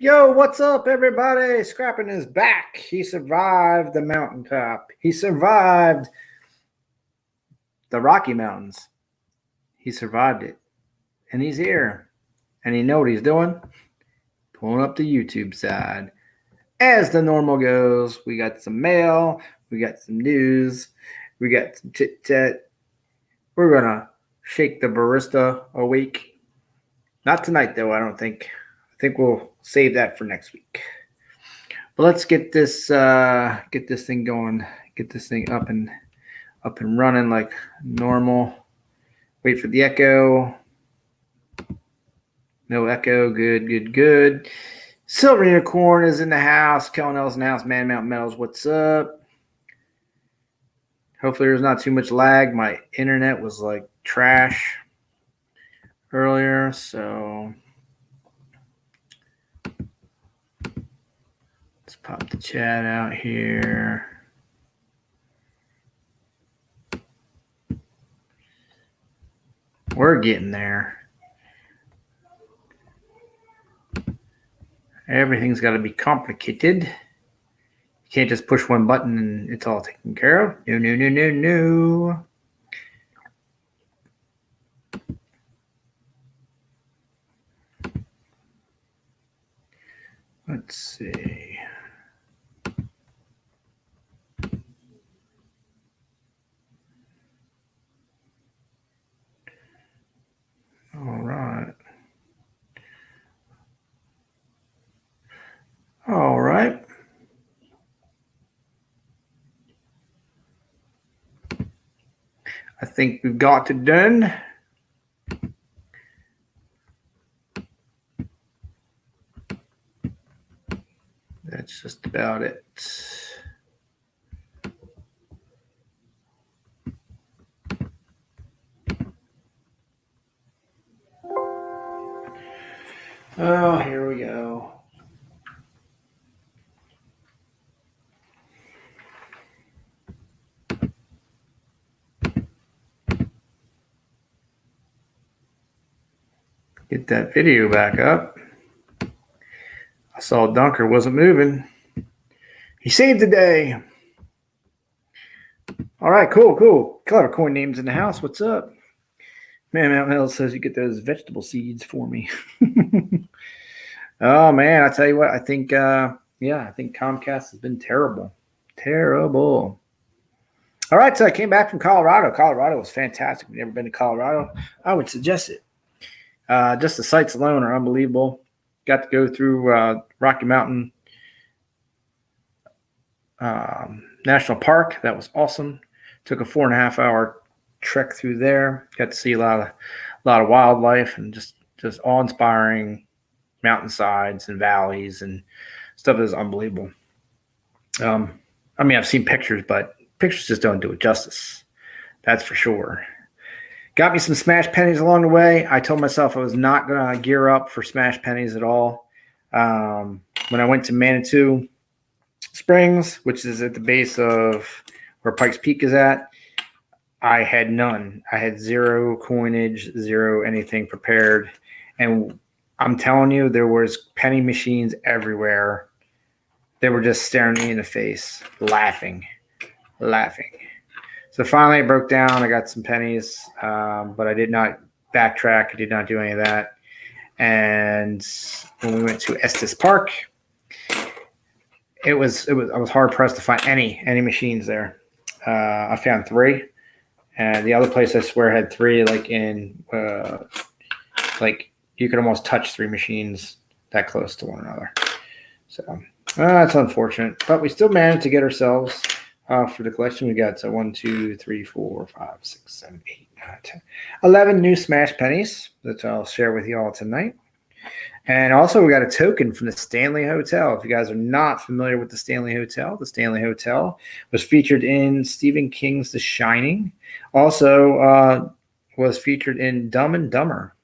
Yo, what's up, everybody? Scrapping is back. He survived the mountaintop. He survived the Rocky Mountains. He survived it. And he's here. And you know what he's doing? Pulling up the YouTube side. As the normal goes, we got some mail, we got some news, we got some chit-chat. We're going to shake the barista awake. Not tonight, though, I don't think. I think we'll save that for next week. But let's get this thing going. Get this thing up and running like normal. Wait for the echo. No echo. Good. Silver Unicorn is in the house. Kellen L's in the house. Man Mountain Metals, what's up? Hopefully there's not too much lag. My internet was like trash earlier, so let's pop the chat out here. We're getting there. Everything's got to be complicated. You can't just push one button and it's all taken care of. No. Let's see. All right. I think we've got it done. That's just about it. Oh, here we go. Get that video back up. I saw Dunker wasn't moving. He saved the day. All right, cool. Clever coin names in the house. What's up? Man, Mountain Hill says you get those vegetable seeds for me. Oh man, I tell you what, I think Comcast has been terrible. All right, so I came back from Colorado. Colorado was fantastic. If you've never been to Colorado, I would suggest it. Just the sights alone are unbelievable. Got to go through Rocky Mountain National Park. That was awesome. Took a 4.5-hour trek through there. Got to see a lot of wildlife and just awe-inspiring mountainsides and valleys and stuff that is unbelievable. I've seen pictures, but pictures just don't do it justice. That's for sure. Got me some smash pennies along the way. I told myself I was not going to gear up for smash pennies at all. When I went to Manitou Springs, which is at the base of where Pikes Peak is at, I had none. I had zero coinage, zero anything prepared. And I'm telling you, there was penny machines everywhere. They were just staring me in the face, laughing. So finally, I broke down. I got some pennies, but I did not backtrack. I did not do any of that. And when we went to Estes Park, I was hard pressed to find any machines there. I found 3, and the other place I swear had 3. You could almost touch 3 machines that close to one another. So that's unfortunate, but we still managed to get ourselves. For the collection, we got 1, 2, 3, 4, 5, 6, 7, 8, 9, 10, 11 new smash pennies that I'll share with you all tonight. And also, we got a token from the Stanley Hotel. If you guys are not familiar with the Stanley Hotel was featured in Stephen King's The Shining. Also, was featured in Dumb and Dumber.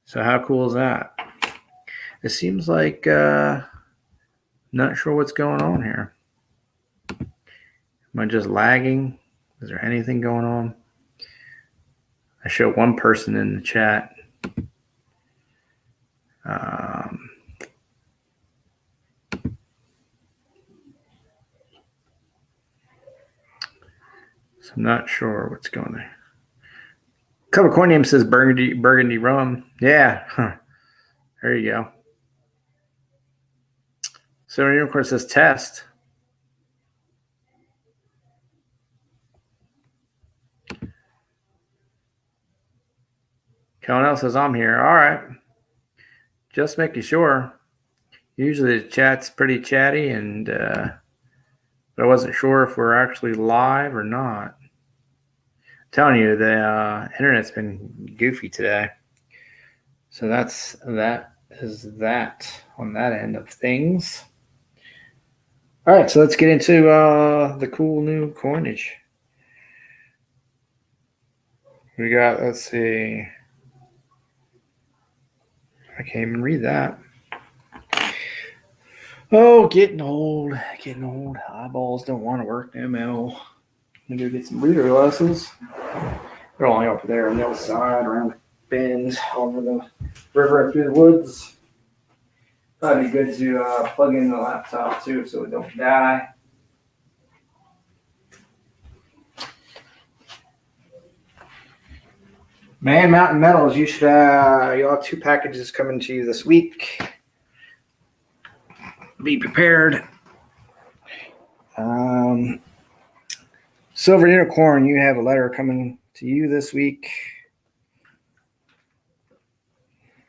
So how cool is that? It seems like not sure what's going on here. Am I just lagging? Is there anything going on? I show one person in the chat. So I'm not sure what's going there. Cover coin name says Burgundy rum. Yeah. Huh. There you go. So unicorn says test. Colonel says I'm here. All right. Just making sure. Usually the chat's pretty chatty, and but I wasn't sure if we're actually live or not. I'm telling you, the internet's been goofy today. So that is that on that end of things. All right, so let's get into the cool new coinage. We got, let's see. I can't even read that. Oh, getting old. Eyeballs don't want to work no more. I'm gonna go get some reader glasses. They're only up there on the other side, around the bends, over the river and through the woods. Probably be good to plug in the laptop too, so it don't die. Man, Mountain Metals, you should you'll have 2 packages coming to you this week. Be prepared. Silver Unicorn, you have a letter coming to you this week.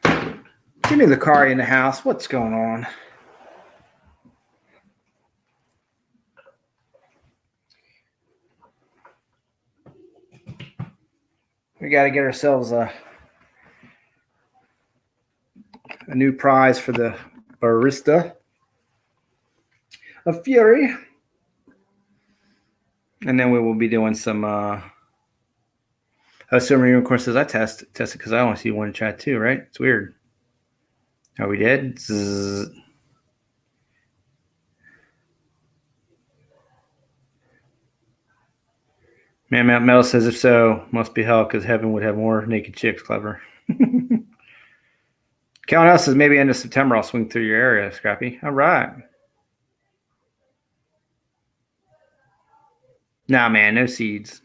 Give me the car in the house. What's going on? We got to get ourselves a new prize for the barista of Fury. And then we will be doing some Silver Unicorn says I tested because I only see one in chat too, right? It's weird. Oh, we did? Zzz. Man, Mount Metal says if so, must be hell because heaven would have more naked chicks. Clever. Count L says maybe end of September I'll swing through your area, Scrappy. All right. Nah, man, no seeds.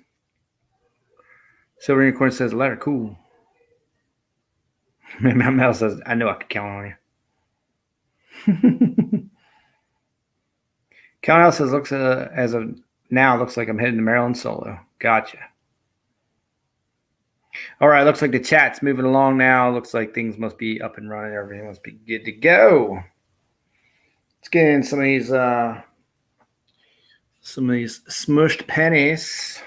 Silver Unicorn says letter cool. Man, Mount Metal says I know I could count on you. Count L says looks as of now looks like I'm heading to Maryland solo. Gotcha. All right, looks like the chat's moving along now. Looks like things must be up and running. Everything must be good to go. Let's get in some of these smushed pennies,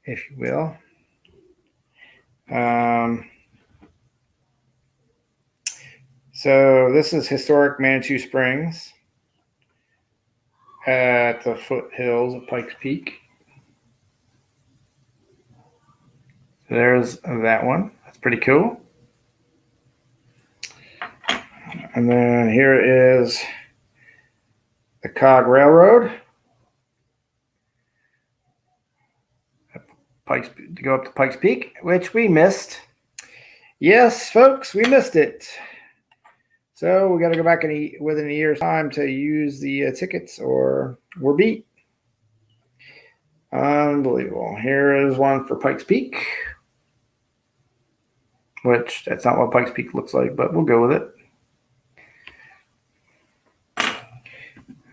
if you will. So this is historic Manitou Springs at the foothills of Pikes Peak. There's that one. That's pretty cool. And then here is the Cog Railroad. To go up to Pikes Peak, which we missed. Yes, folks, we missed it. So we got to go back within a year's time to use the tickets or we're beat. Unbelievable. Here is one for Pikes Peak, which that's not what Pikes Peak looks like, but we'll go with it.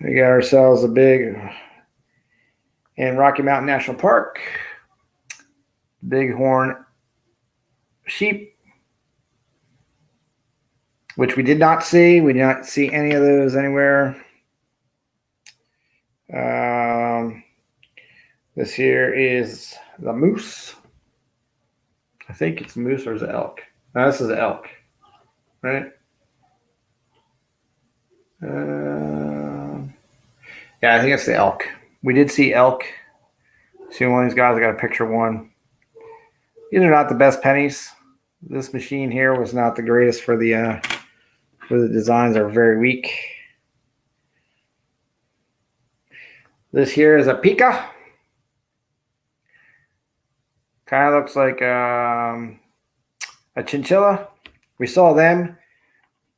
We got ourselves a big in Rocky Mountain National Park, bighorn sheep, which we did not see. We did not see any of those anywhere. This here is the moose. I think it's moose or is it elk? No, this is elk, right? Yeah, I think it's the elk. We did see elk. See one of these guys. I got a picture of one. These are not the best pennies. This machine here was not the greatest for the designs. Are very weak. This here is a Pika. Kind of looks like a chinchilla. We saw them.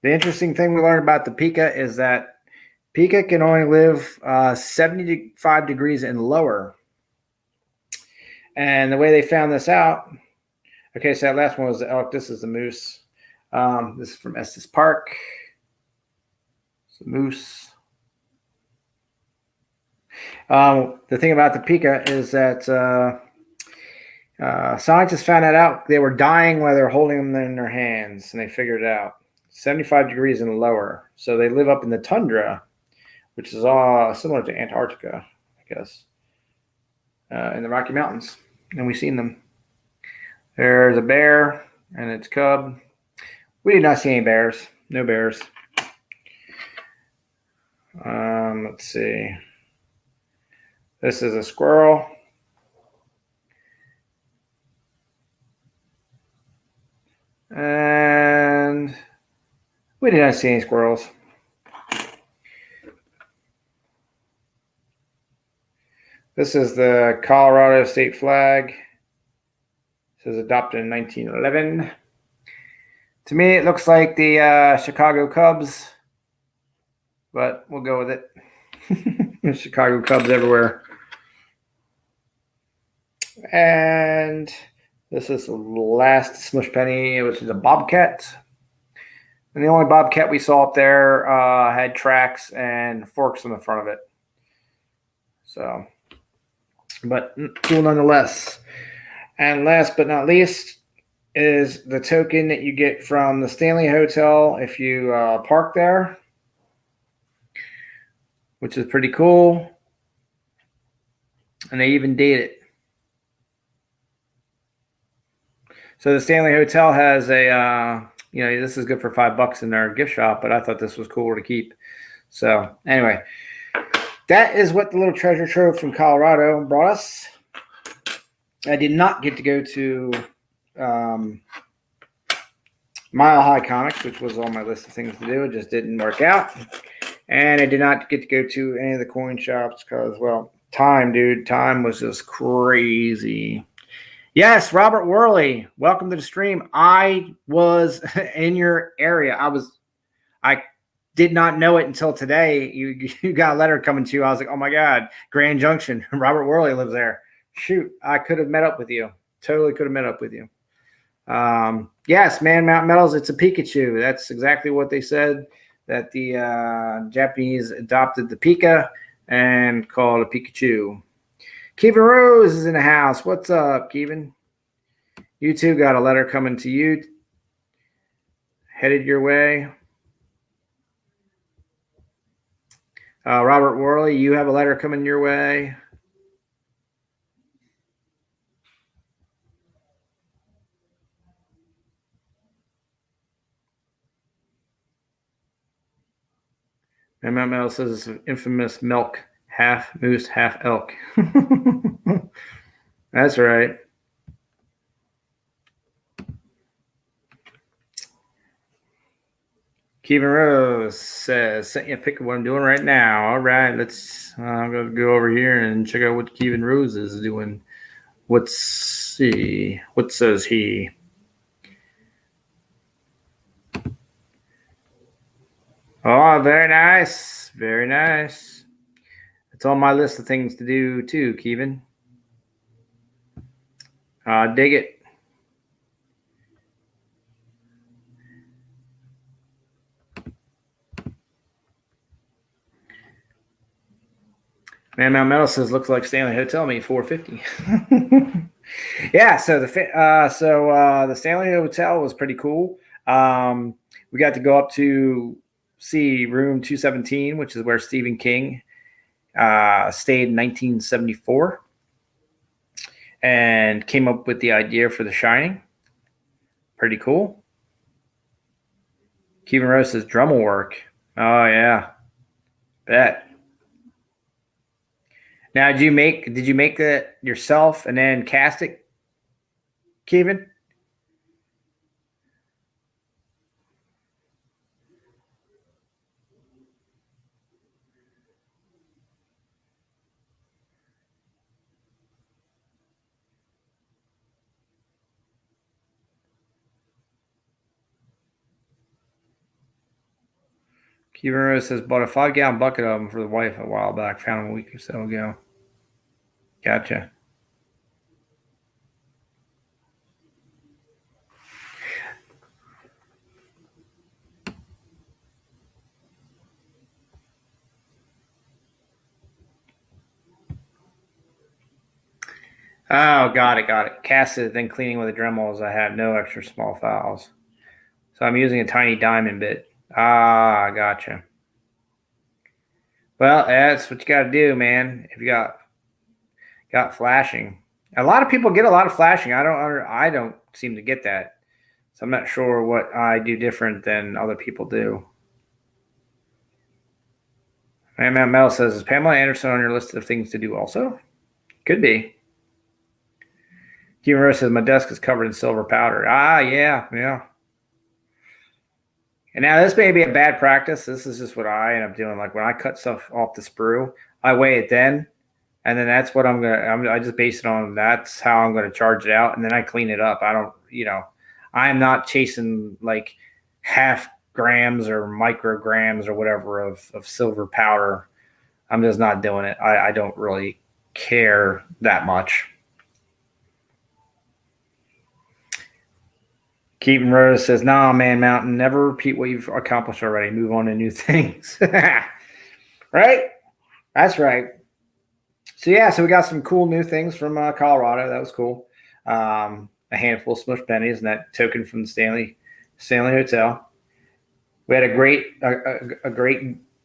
The interesting thing we learned about the Pika is that Pika can only live 75 degrees and lower. And the way they found this out, okay, so that last one was the elk. This is the moose. This is from Estes Park. It's the moose. The thing about the pika is that scientists found that out. They were dying while they were holding them in their hands, and they figured it out. 75 degrees and lower. So they live up in the tundra, which is similar to Antarctica, I guess, in the Rocky Mountains. And we've seen them. There's a bear and its cub. We did not see any bears. No bears. Let's see. This is a squirrel. And we did not see any squirrels. This is the Colorado state flag. It says adopted in 1911. To me, it looks like the Chicago Cubs, but we'll go with it. Chicago Cubs everywhere. And this is the last Smush Penny, which is a bobcat. And the only bobcat we saw up there had tracks and forks on the front of it. So, but cool nonetheless. And last but not least is the token that you get from the Stanley Hotel if you park there, which is pretty cool. And they even date it. So the Stanley Hotel has a, this is good for $5 in their gift shop, but I thought this was cool to keep. So anyway, that is what the little treasure trove from Colorado brought us. I did not get to go to Mile High Comics, which was on my list of things to do. It just didn't work out. And I did not get to go to any of the coin shops because, well, time was just crazy. Yes, Robert Worley, welcome to the stream. I was in your area. I did not know it until today. You got a letter coming to you. I was like, oh my God, Grand Junction. Robert Worley lives there. Shoot, I could have met up with you. Totally could have met up with you. Yes, Man Mountain Metals, it's a Pikachu. That's exactly what they said, that the Japanese adopted the Pika and called it a Pikachu. Kevin Rose is in the house. What's up, Kevin? You too got a letter coming to you. Headed your way. Robert Worley, you have a letter coming your way. And my mail says it's infamous milk, half moose, half elk. That's right. Kevin Rose says, sent you a pic of what I'm doing right now. All right, I'm going to go over here and check out what Kevin Rose is doing. What says he? Oh, very nice. Very nice. It's on my list of things to do too, Kevin. Dig it. Man Mount Metal says looks like Stanley Hotel me $450. Yeah, so the Stanley Hotel was pretty cool. We got to go up to see room 217, which is where Stephen King stayed in 1974 and came up with the idea for The Shining. Pretty cool. Kevin Rose says Dremel work. Oh yeah, bet. Now, did you make that yourself and then cast it, Kevin? Kevin Rose says bought a 5-gallon bucket of them for the wife a while back. Found them a week or so ago. Gotcha. Oh, got it. Casted, then cleaning with a Dremel as I have no extra small files. So I'm using a tiny diamond bit. Ah, gotcha. Well, that's what you got to do, man. If you got flashing, a lot of people get a lot of flashing. I don't seem to get that, so I'm not sure what I do different than other people do. Man Metal says, is Pamela Anderson on your list of things to do also? Could be. Human Rose says, my desk is covered in silver powder. Ah, yeah. And now this may be a bad practice. This is just what I end up doing. Like when I cut stuff off the sprue, I weigh it then, and then that's what I just base it on. That's how I'm gonna charge it out, and then I clean it up. I don't, I'm not chasing like half grams or micrograms or whatever of silver powder. I'm just not doing it. I don't really care that much. Keaton Rose says, nah, man, Mountain, never repeat what you've accomplished already. Move on to new things. Right? That's right. So we got some cool new things from Colorado. That was cool. A handful of smush pennies and that token from the Stanley Hotel. We had a great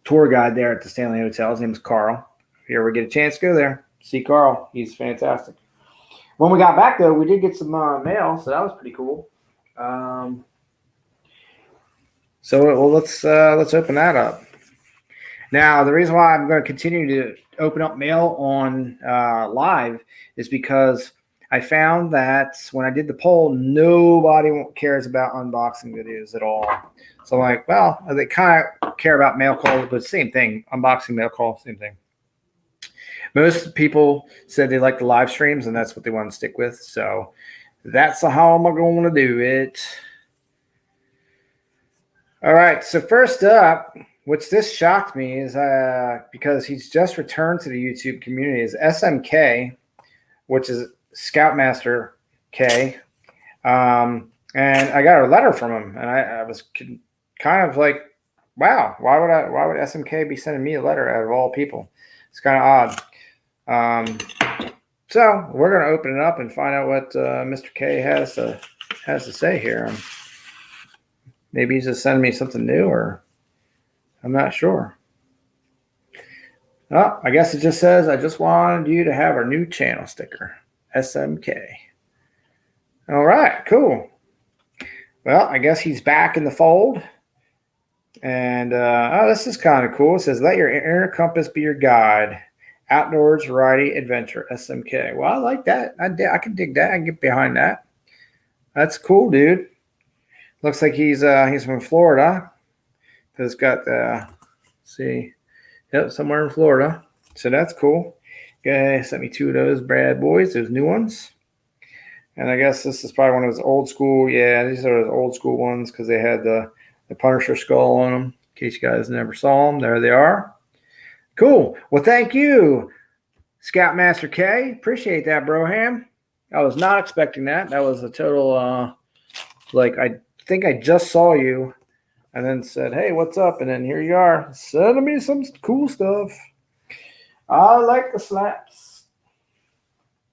tour guide there at the Stanley Hotel. His name is Carl. If you ever get a chance, go there. See Carl. He's fantastic. When we got back, though, we did get some mail, so that was pretty cool. Let's open that up. Now, the reason why I'm going to continue to open up mail on live is because I found that when I did the poll, nobody cares about unboxing videos at all. So I'm like, well, they kind of care about mail calls, but same thing. Unboxing, mail call, same thing. Most people said they like the live streams, and that's what they want to stick with. So that's how I'm going to do it. All right. So first up, which this shocked me, is because he's just returned to the YouTube community, is SMK, which is Scoutmaster K. And I got a letter from him, and I was kind of like, wow, why would SMK be sending me a letter out of all people? It's kind of odd. So we're going to open it up and find out what Mr. K has to say here. Maybe he's just sending me something new, or I'm not sure. Oh, I guess it just says, I just wanted you to have our new channel sticker, SMK. All right, cool. Well, I guess he's back in the fold. And, this is kind of cool. It says, let your inner compass be your guide. Outdoors Variety Adventure, SMK. Well, I like that. I can dig that. I can get behind that. That's cool, dude. Looks like he's from Florida. It's got somewhere in Florida. So that's cool. Guy sent me 2 of those bad boys, those new ones. And I guess this is probably one of those old school. Yeah, these are those old school ones because they had the Punisher skull on them. In case you guys never saw them, there they are. Cool. Well, thank you, Scoutmaster K. Appreciate that, Broham. I was not expecting that. That was a total, I think I just saw you and then said, hey, what's up? And then here you are sending me some cool stuff. I like the slaps.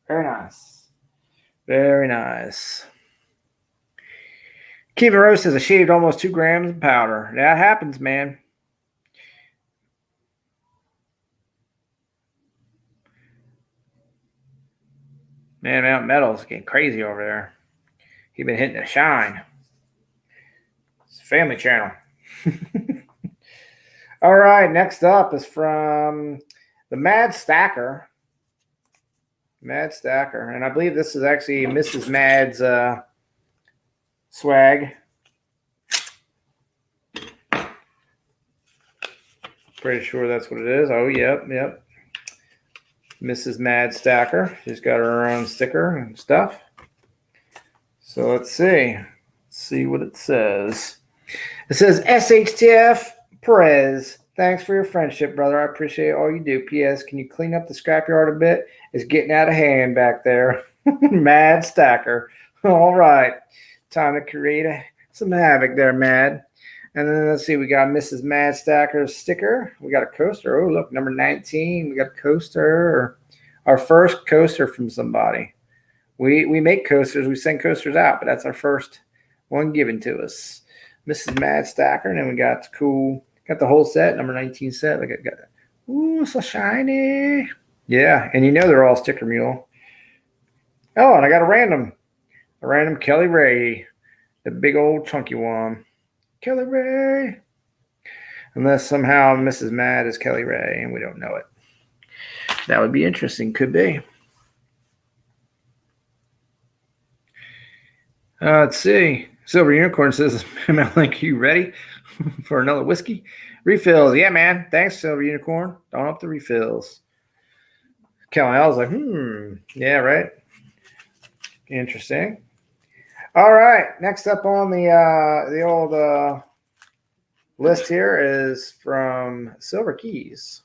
Very nice. Very nice. Kevin Rose says, I shaved almost 2 grams of powder. That happens, man. Man, Mount Metal's getting crazy over there. He's been hitting a shine. It's a family channel. All right, next up is from the Mad Stacker. Mad Stacker. And I believe this is actually Mrs. Mad's swag. Pretty sure that's what it is. Oh, yep. Mrs. Mad Stacker. She's got her own sticker and stuff. So let's see. Let's see what it says. It says, SHTF Perez. Thanks for your friendship, brother. I appreciate all you do. P.S. Can you clean up the scrapyard a bit? It's getting out of hand back there. Mad Stacker. All right. Time to create some havoc there, Mad. And then let's see. We got Mrs. Mad Stacker's sticker. We got a coaster. Oh, look, number 19. We got a coaster. Our first coaster from somebody. We make coasters. We send coasters out, but that's our first one given to us. Mrs. Mad Stacker, and then we got the whole set, number 19 set. Like I got, ooh, so shiny. Yeah, and they're all sticker mule. Oh, and I got a random Kelly Ray, the big old chunky one. Kelly Ray. Unless somehow Mrs. Mad is Kelly Ray and we don't know it. That would be interesting. Could be. Let's see. Silver Unicorn says, Link, you ready for another whiskey? Refills. Yeah, man. Thanks, Silver Unicorn. Don't up the refills. Kelly L was like, yeah, right. Interesting. All right. Next up on the old list here is from Silver Keys.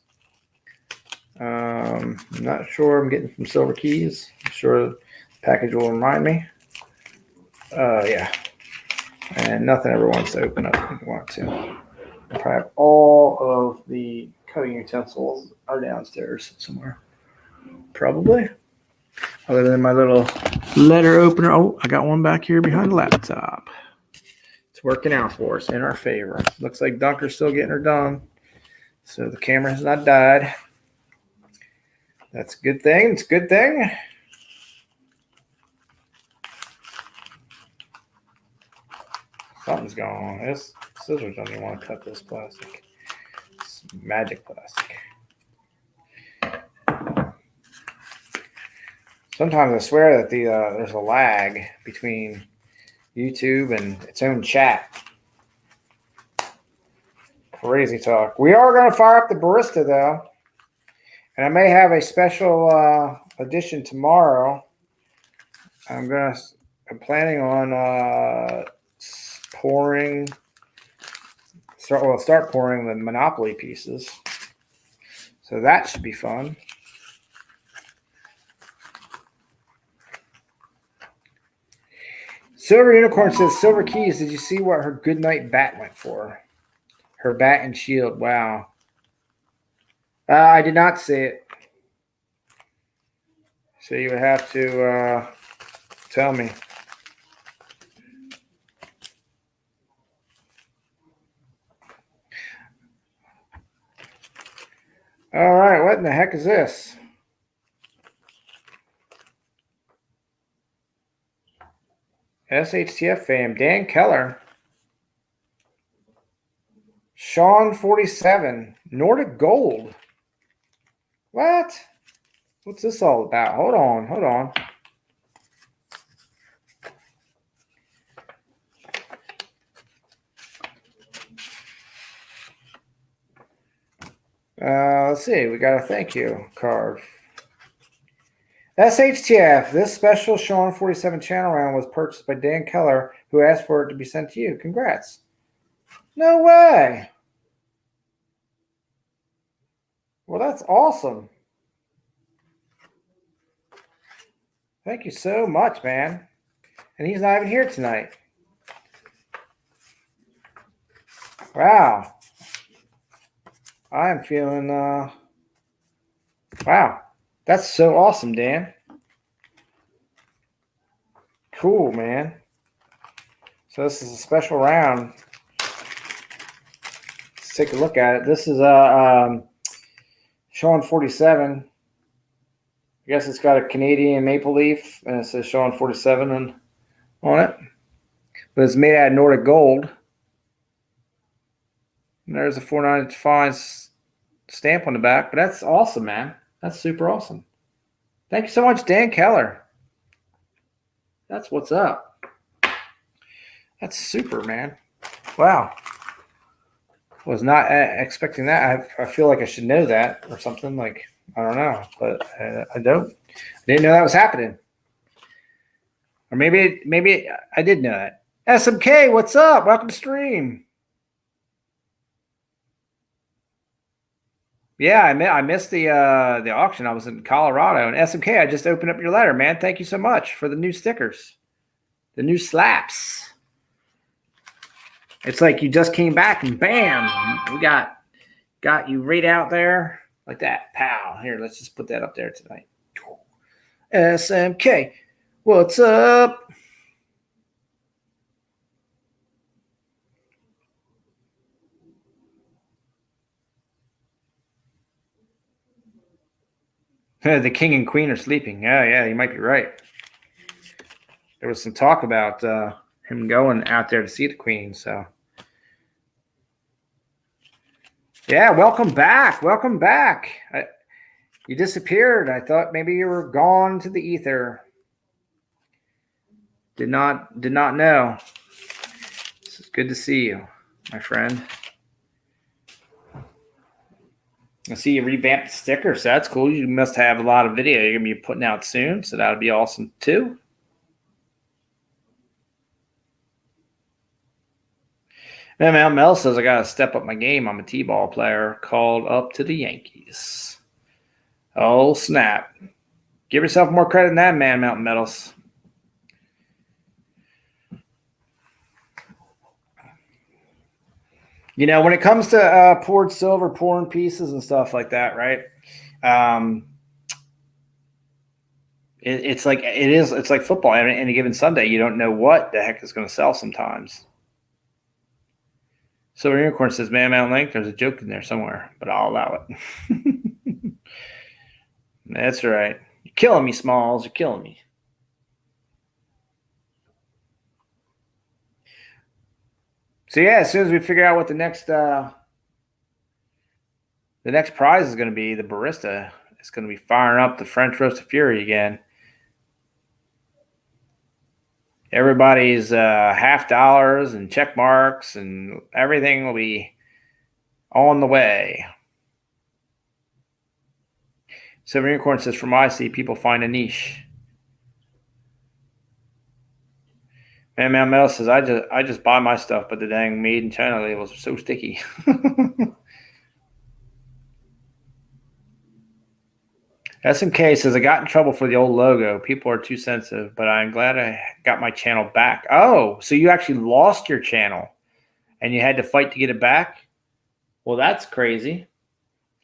I'm not sure I'm getting from Silver Keys. I'm sure the package will remind me. Yeah. And nothing ever wants to open up if you want to. I probably have all of the cutting utensils are downstairs somewhere. Probably. Other than my little letter opener. Oh, I got one back here behind the laptop. It's working out for us in our favor. Looks like Dunker's still getting her done. So the camera has not died. That's a good thing. It's a good thing. Something's going on. This scissors don't even want to cut this plastic. It's magic plastic. Sometimes I swear that there's a lag between YouTube and its own chat. Crazy talk. We are going to fire up the barista though, and I may have a special edition tomorrow. I'm planning on start pouring the Monopoly pieces. So that should be fun. Silver Unicorn says, Silver Keys, did you see what her goodnight bat went for? Her bat and shield. Wow. I did not see it. So you would have to tell me. All right, what in the heck is this? SHTF fam, Dan Keller. Sean 47, Nordic Gold. What? What's this all about? Hold on. Let's see. We got a thank you card. SHTF, this special Sean 47 channel round was purchased by Dan Keller, who asked for it to be sent to you. Congrats. No way. Well, that's awesome. Thank you so much, man. And he's not even here tonight. Wow. I am feeling, wow. That's so awesome, Dan. Cool, man. So this is a special round. Let's take a look at it. This is Sean 47. I guess it's got a Canadian maple leaf, and it says Sean 47 on it. But it's made out of Nordic gold. And there's a 495 stamp on the back. But that's awesome, man. That's super awesome. Thank you so much, Dan Keller. That's what's up. That's super, man. Wow. Was not expecting that. I feel like I should know that or something. Like, I don't know. But I don't. I didn't know that was happening. Or maybe I did know that. SMK, what's up? Welcome to stream. Yeah, I missed the auction. I was in Colorado. And SMK, I just opened up your letter, man. Thank you so much for the new stickers. The new slaps. It's like you just came back and bam, we got you right out there like that. Pow. Here, let's just put that up there tonight. SMK. What's up? The king and queen are sleeping. Yeah, you might be right. There was some talk about him going out there to see the queen. So, yeah, welcome back. Welcome back. You disappeared. I thought maybe you were gone to the ether. Did not know. It's good to see you, my friend. I see you revamped the sticker, so that's cool. You must have a lot of video you're gonna be putting out soon, so that would be awesome too. And Mel says I gotta step up my game. I'm a T-ball player called up to the Yankees. Oh snap! Give yourself more credit than that, man. Mountain Metals. You know, when it comes to poured silver, pouring pieces, and stuff like that, right? It's like football. Any given Sunday, you don't know what the heck is going to sell sometimes. So Unicorn says, "Man, Mountain Lake, there's a joke in there somewhere, but I'll allow it." That's right. You're killing me, Smalls. You're killing me. So yeah, as soon as we figure out what the next prize is going to be, the barista is going to be firing up the French Roast of Fury again. Everybody's $50 and check marks and everything will be on the way. Silver Unicorn says, "From what I see, people find a niche." Man, Metal says, I just buy my stuff, but the dang made in China labels are so sticky." SMK says, "I got in trouble for the old logo. People are too sensitive, but I'm glad I got my channel back." Oh, so you actually lost your channel and you had to fight to get it back? Well, that's crazy.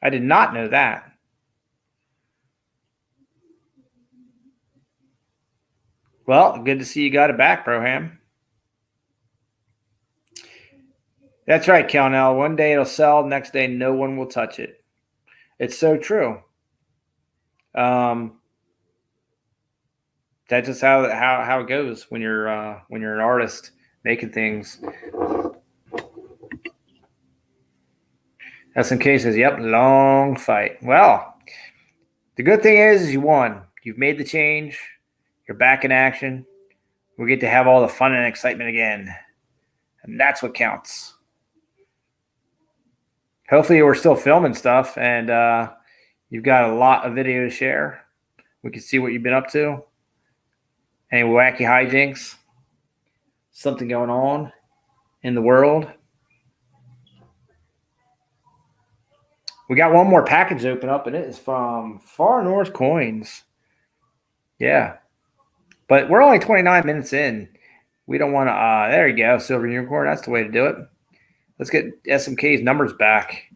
I did not know that. Well, good to see you got it back, Broham. That's right, Calnell. One day it'll sell, next day no one will touch it. It's so true. That's just how it goes when you're an artist making things. SMK says, "Yep, long fight." Well, the good thing is you won. You've made the change. You're back in action. We get to have all the fun and excitement again, and that's what counts. Hopefully, we're still filming stuff, and you've got a lot of video to share. We can see what you've been up to. Any wacky hijinks? Something going on in the world? We got one more package open up, and it is from Far North Coins. Yeah. But we're only 29 minutes in. We don't want to there you go, Silver Unicorn. That's the way to do it. Let's get SMK's numbers back.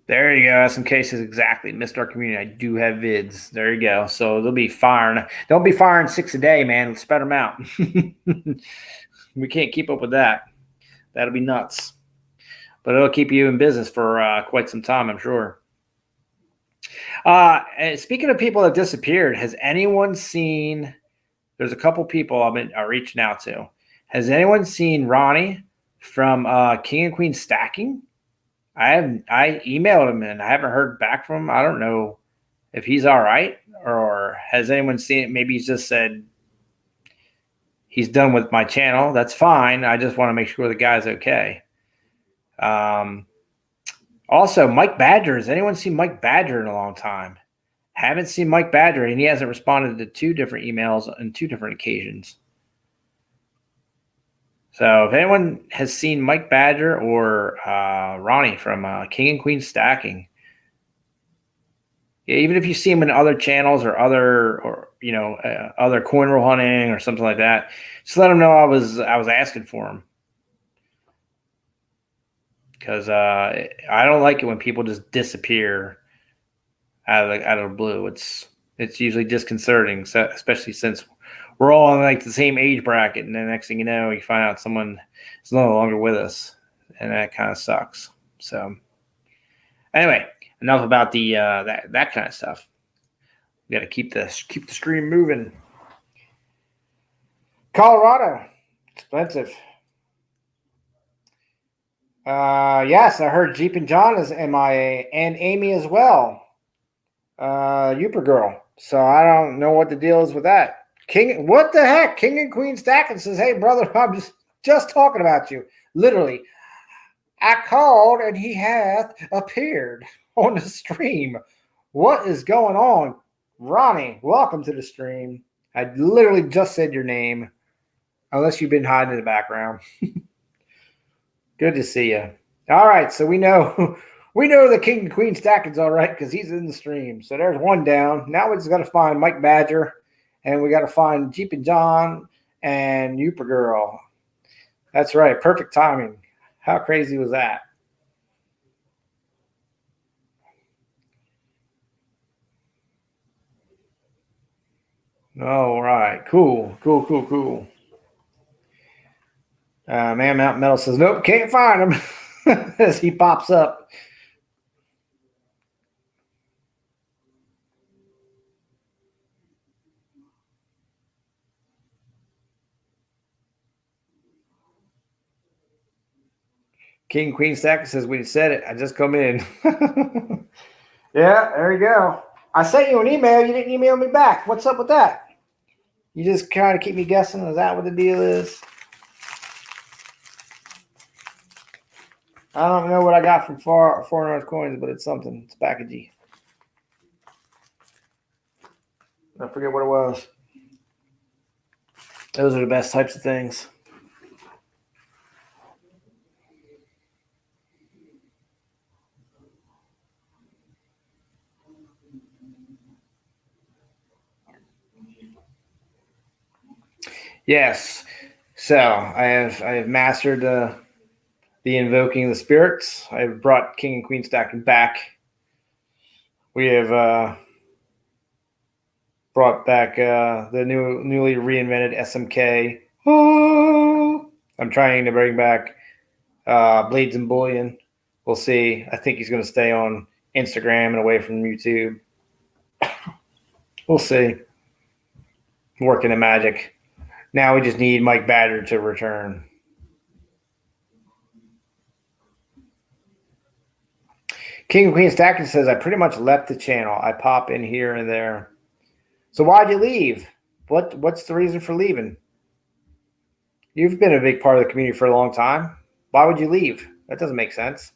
There you go. SMK says, "Exactly. Missed our community. I do have vids." There you go. So they'll be firing. Don't be firing 6 a day, man. Let's spread them out. We can't keep up with that. That'll be nuts. But it'll keep you in business for quite some time, I'm sure. Speaking of people that disappeared, has anyone seen? There's a couple people I've been reaching out to. Has anyone seen Ronnie from King and Queen Stacking? I emailed him and I haven't heard back from him. I don't know if he's all right, or has anyone seen it? Maybe he's just said he's done with my channel. That's fine. I just want to make sure the guy's okay. Also, Mike Badger. Has anyone seen Mike Badger in a long time? Haven't seen Mike Badger, and he hasn't responded to 2 different emails on 2 different occasions. So if anyone has seen Mike Badger or Ronnie from King and Queen Stacking, yeah, even if you see him in other channels or other coin roll hunting or something like that, just let them know I was asking for him, because I don't like it when people just disappear. out of the blue. It's usually disconcerting, so, especially since we're all in like the same age bracket, and the next thing you know, you find out someone is no longer with us, and that kind of sucks. So anyway, enough about the that kind of stuff. We got to keep the stream moving. Colorado, expensive. Yes, I heard Jeep and John is MIA, and Amy as well. Uper girl. So I don't know what the deal is with that. King, what the heck? King and Queen Stacking says, "Hey brother, I'm just talking about you. Literally, I called and he hath appeared on the stream. What is going on, Ronnie? Welcome to the stream. I literally just said your name, unless you've been hiding in the background. Good to see you. All right, so we know." We know the King and Queen Stacking's all right because he's in the stream. So there's one down. Now we just got to find Mike Badger, and we got to find Jeep and John and Uper Girl. That's right. Perfect timing. How crazy was that? All right. Cool. Man Mountain Metal says, nope, can't find him as he pops up. King Queen Stacker says, when you said it, I just come in. Yeah, there you go. I sent you an email. You didn't email me back. What's up with that? You just kind of keep me guessing. Is that what the deal is? I don't know what I got from Far North Coins, but it's something. It's packagey. I forget what it was. Those are the best types of things. Yes. So I have mastered the invoking the spirits. I've brought King and Queen Stacking back. We have brought back the newly reinvented SMK. Oh, I'm trying to bring back Blades and Bullion. We'll see. I think he's going to stay on Instagram and away from YouTube. We'll see. Working the magic. Now we just need Mike Badger to return. King and Queen Stacking says, I pretty much left the channel. I pop in here and there. So why'd you leave? What's the reason for leaving? You've been a big part of the community for a long time. Why would you leave? That doesn't make sense.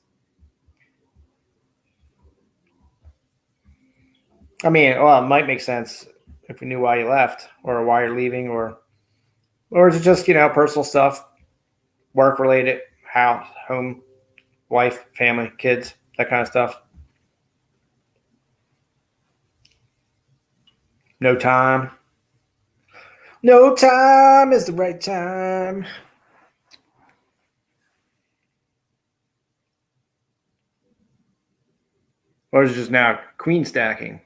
I mean, well, it might make sense if we knew why you left or why you're leaving, or is it just, personal stuff, work related, house, home, wife, family, kids, that kind of stuff. No time. No time is the right time. Or is it just now queen stacking?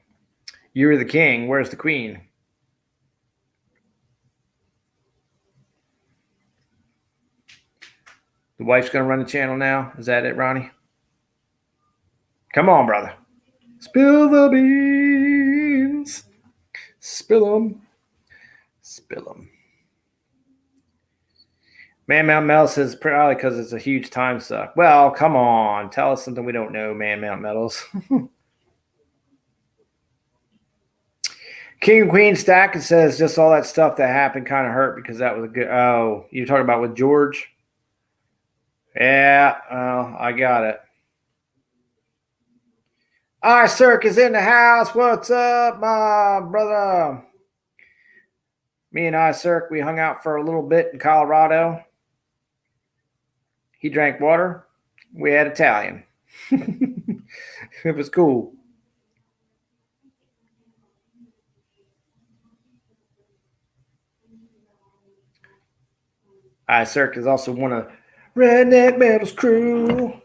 You're the king. Where's the queen? The wife's going to run the channel now? Is that it, Ronnie? Come on, brother. Spill the beans. Spill them. Spill them. Man Mount Metal says probably because it's a huge time suck. Well, come on. Tell us something we don't know, Man Mount Metals. King and Queen Stack says just all that stuff that happened kind of hurt because that was a good. Oh, you're talking about with George? Yeah, I got it. Circ is in the house. What's up, my brother? Me and Circ, we hung out for a little bit in Colorado. He drank water. We had Italian. It was cool. Circ is also one of Redneck Metal's crew.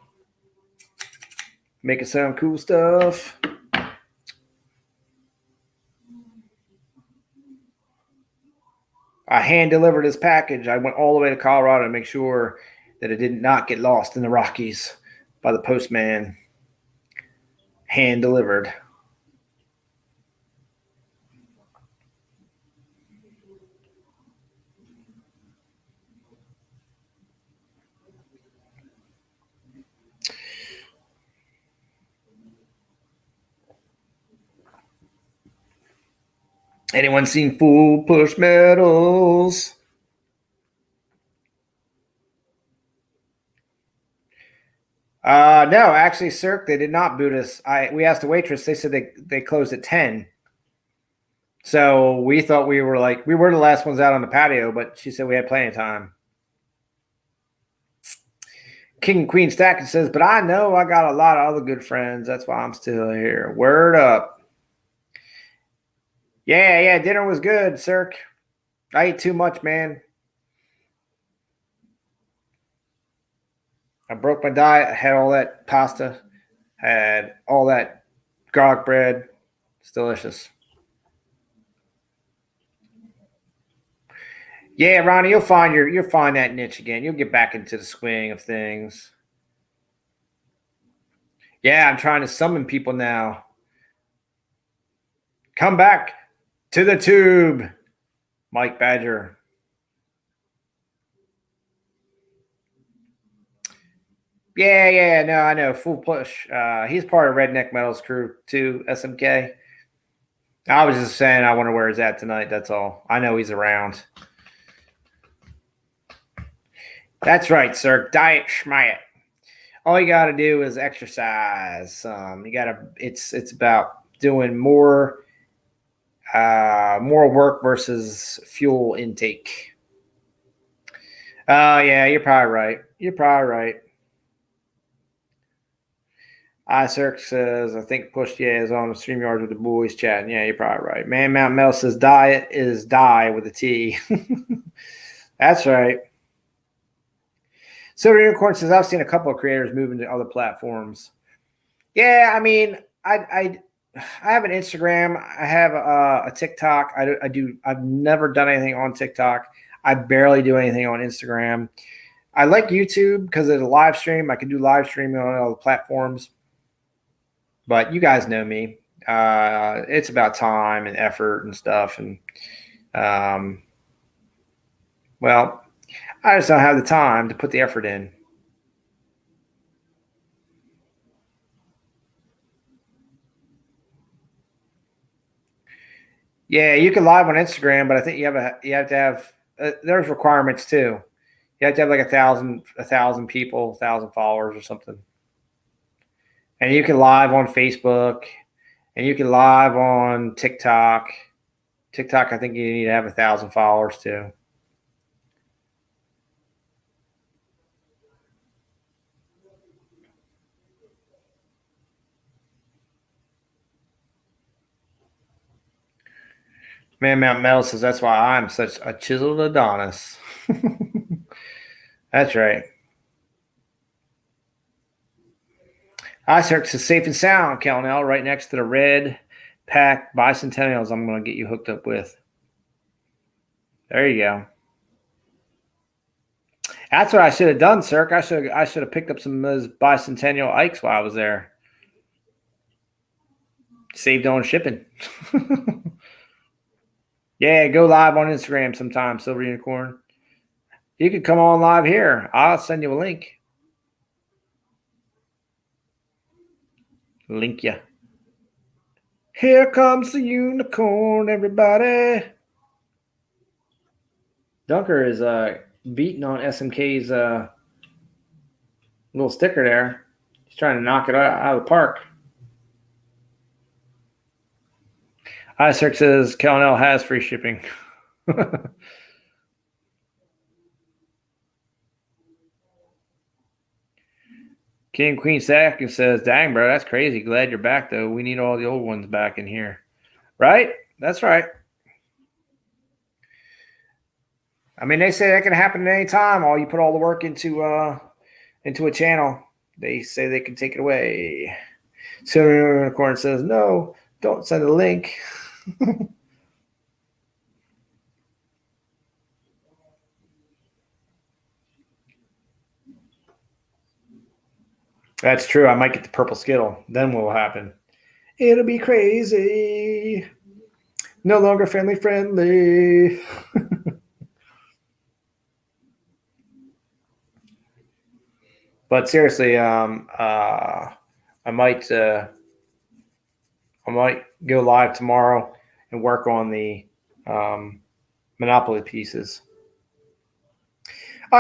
Making some cool stuff. I hand delivered his package. I went all the way to Colorado to make sure that it did not get lost in the Rockies by the postman. Hand delivered. Anyone seen Full Push Metals? No, actually, Cirque, they did not boot us. We asked the waitress. They said they closed at 10. So we thought we were the last ones out on the patio, but she said we had plenty of time. King and Queen Stacking says, but I know I got a lot of other good friends. That's why I'm still here. Word up. Yeah, dinner was good, Cirque. I ate too much, man. I broke my diet. I had all that pasta, had all that garlic bread. It's delicious. Yeah, Ronnie, you'll find that niche again. You'll get back into the swing of things. Yeah, I'm trying to summon people now. Come back to the tube, Mike Badger. Yeah, no, I know. Full Push. He's part of Redneck Metal's crew too, SMK. I was just saying I wonder where he's at tonight. That's all. I know he's around. That's right, sir. Diet Schmiet. All you got to do is exercise. It's about doing more work versus fuel intake. Yeah, you're probably right. Cirque says, I think Push is on the StreamYard with the boys chatting. Yeah, you're probably right. Man Mount Mel says diet is die with a T. That's right. Silver Unicorn says, I've seen a couple of creators move into other platforms. Yeah, I mean, I have an Instagram. I have a TikTok. I've never done anything on TikTok. I barely do anything on Instagram. I like YouTube because there's a live stream. I can do live streaming on all the platforms. But you guys know me. It's about time and effort and stuff. And, well, I just don't have the time to put the effort in. Yeah, you can live on Instagram, but I think you have to have there's requirements too. You have to have like a thousand people, 1,000 followers or something. And you can live on Facebook, and you can live on TikTok. TikTok, I think you need to have 1,000 followers too. Man, Mount Metal says that's why I'm such a chiseled Adonis. That's right. iCircus is safe and sound, Calnell, right next to the red pack bicentennials I'm going to get you hooked up with. There you go. That's what I should have done, Cirque. I should have picked up some of those bicentennial Ikes while I was there. Saved on shipping. Yeah, go live on Instagram sometime, Silver Unicorn. You could come on live here. I'll send you a link. Link ya. Here comes the unicorn, everybody. Dunker is beating on SMK's little sticker there. He's trying to knock it out of the park. iCirc says Calnell has free shipping. King Queen Sack says, dang, bro, that's crazy. Glad you're back, though. We need all the old ones back in here. Right? That's right. I mean, they say that can happen at any time. All you put all the work into a channel, they say they can take it away. Silver Unicorn says, no, don't send a link. That's true. I might get the purple Skittle. Then what will happen? It'll be crazy. No longer family friendly. But seriously, I might go live tomorrow and work on the Monopoly pieces.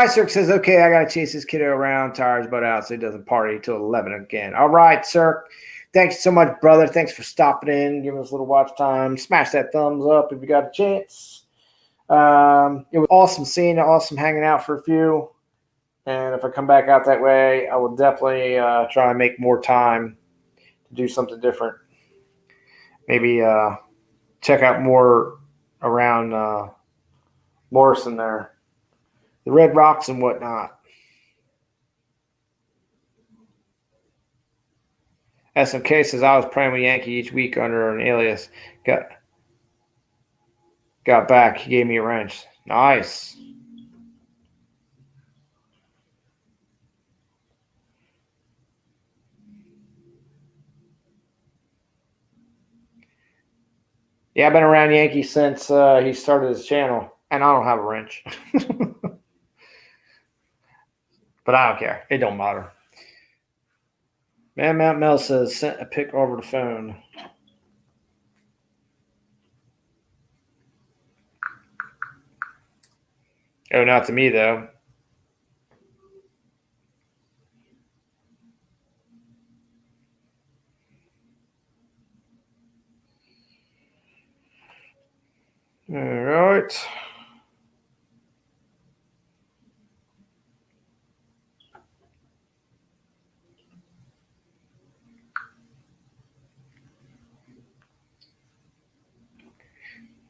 Cirque says, okay, I got to chase this kiddo around, tires butt out so he doesn't party till 11 again. All right, Cirque. Thanks so much, brother. Thanks for stopping in, giving us a little watch time. Smash that thumbs up if you got a chance. It was awesome seeing you, awesome hanging out for a few. And if I come back out that way, I will definitely try and make more time to do something different. Maybe check out more around Morrison there. The Red Rocks and whatnot. SMK says, I was praying with Yankee each week under an alias. Got back. He gave me a wrench. Nice. Yeah, I've been around Yankee since he started his channel, and I don't have a wrench. But I don't care. It don't matter. Man, Matt Mel says, sent a pic over the phone. Oh, not to me, though. All right.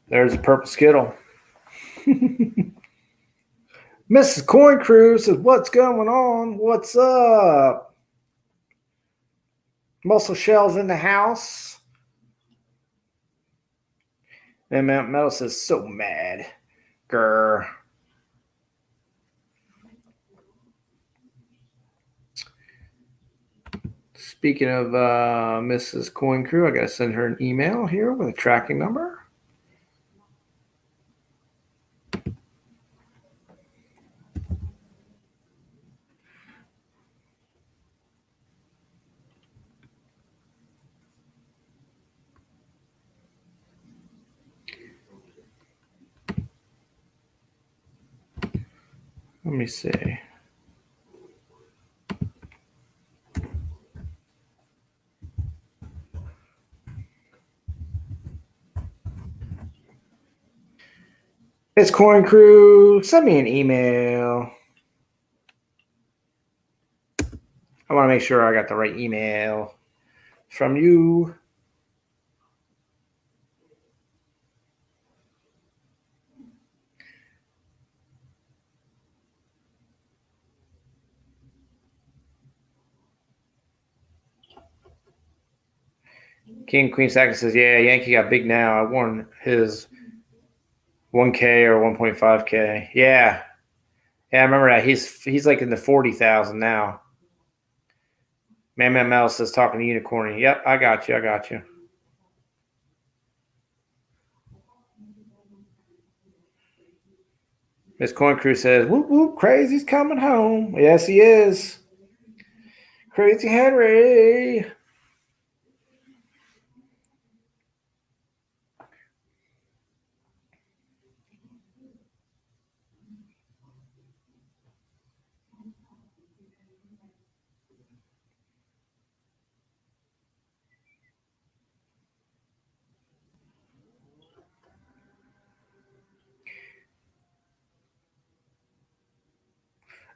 There's a purple Skittle. Mrs. Coin Crew says, what's going on? What's up? Muscle Shells in the house. And Mount Metal says, so mad. Grr. Speaking of Mrs. Coin Crew, I got to send her an email here with a tracking number. Let me see. It's Coin Crew. Send me an email. I want to make sure I got the right email from you. King Queen Sacker says, yeah, Yankee got big now. I won his 1K or 1.5K. Yeah. Yeah, I remember that. He's like in the 40,000 now. Man Mel says, talking to Unicorny. Yep, I got you. Miss Coin Crew says, whoop, whoop, Crazy's coming home. Yes, he is. Crazy Henry.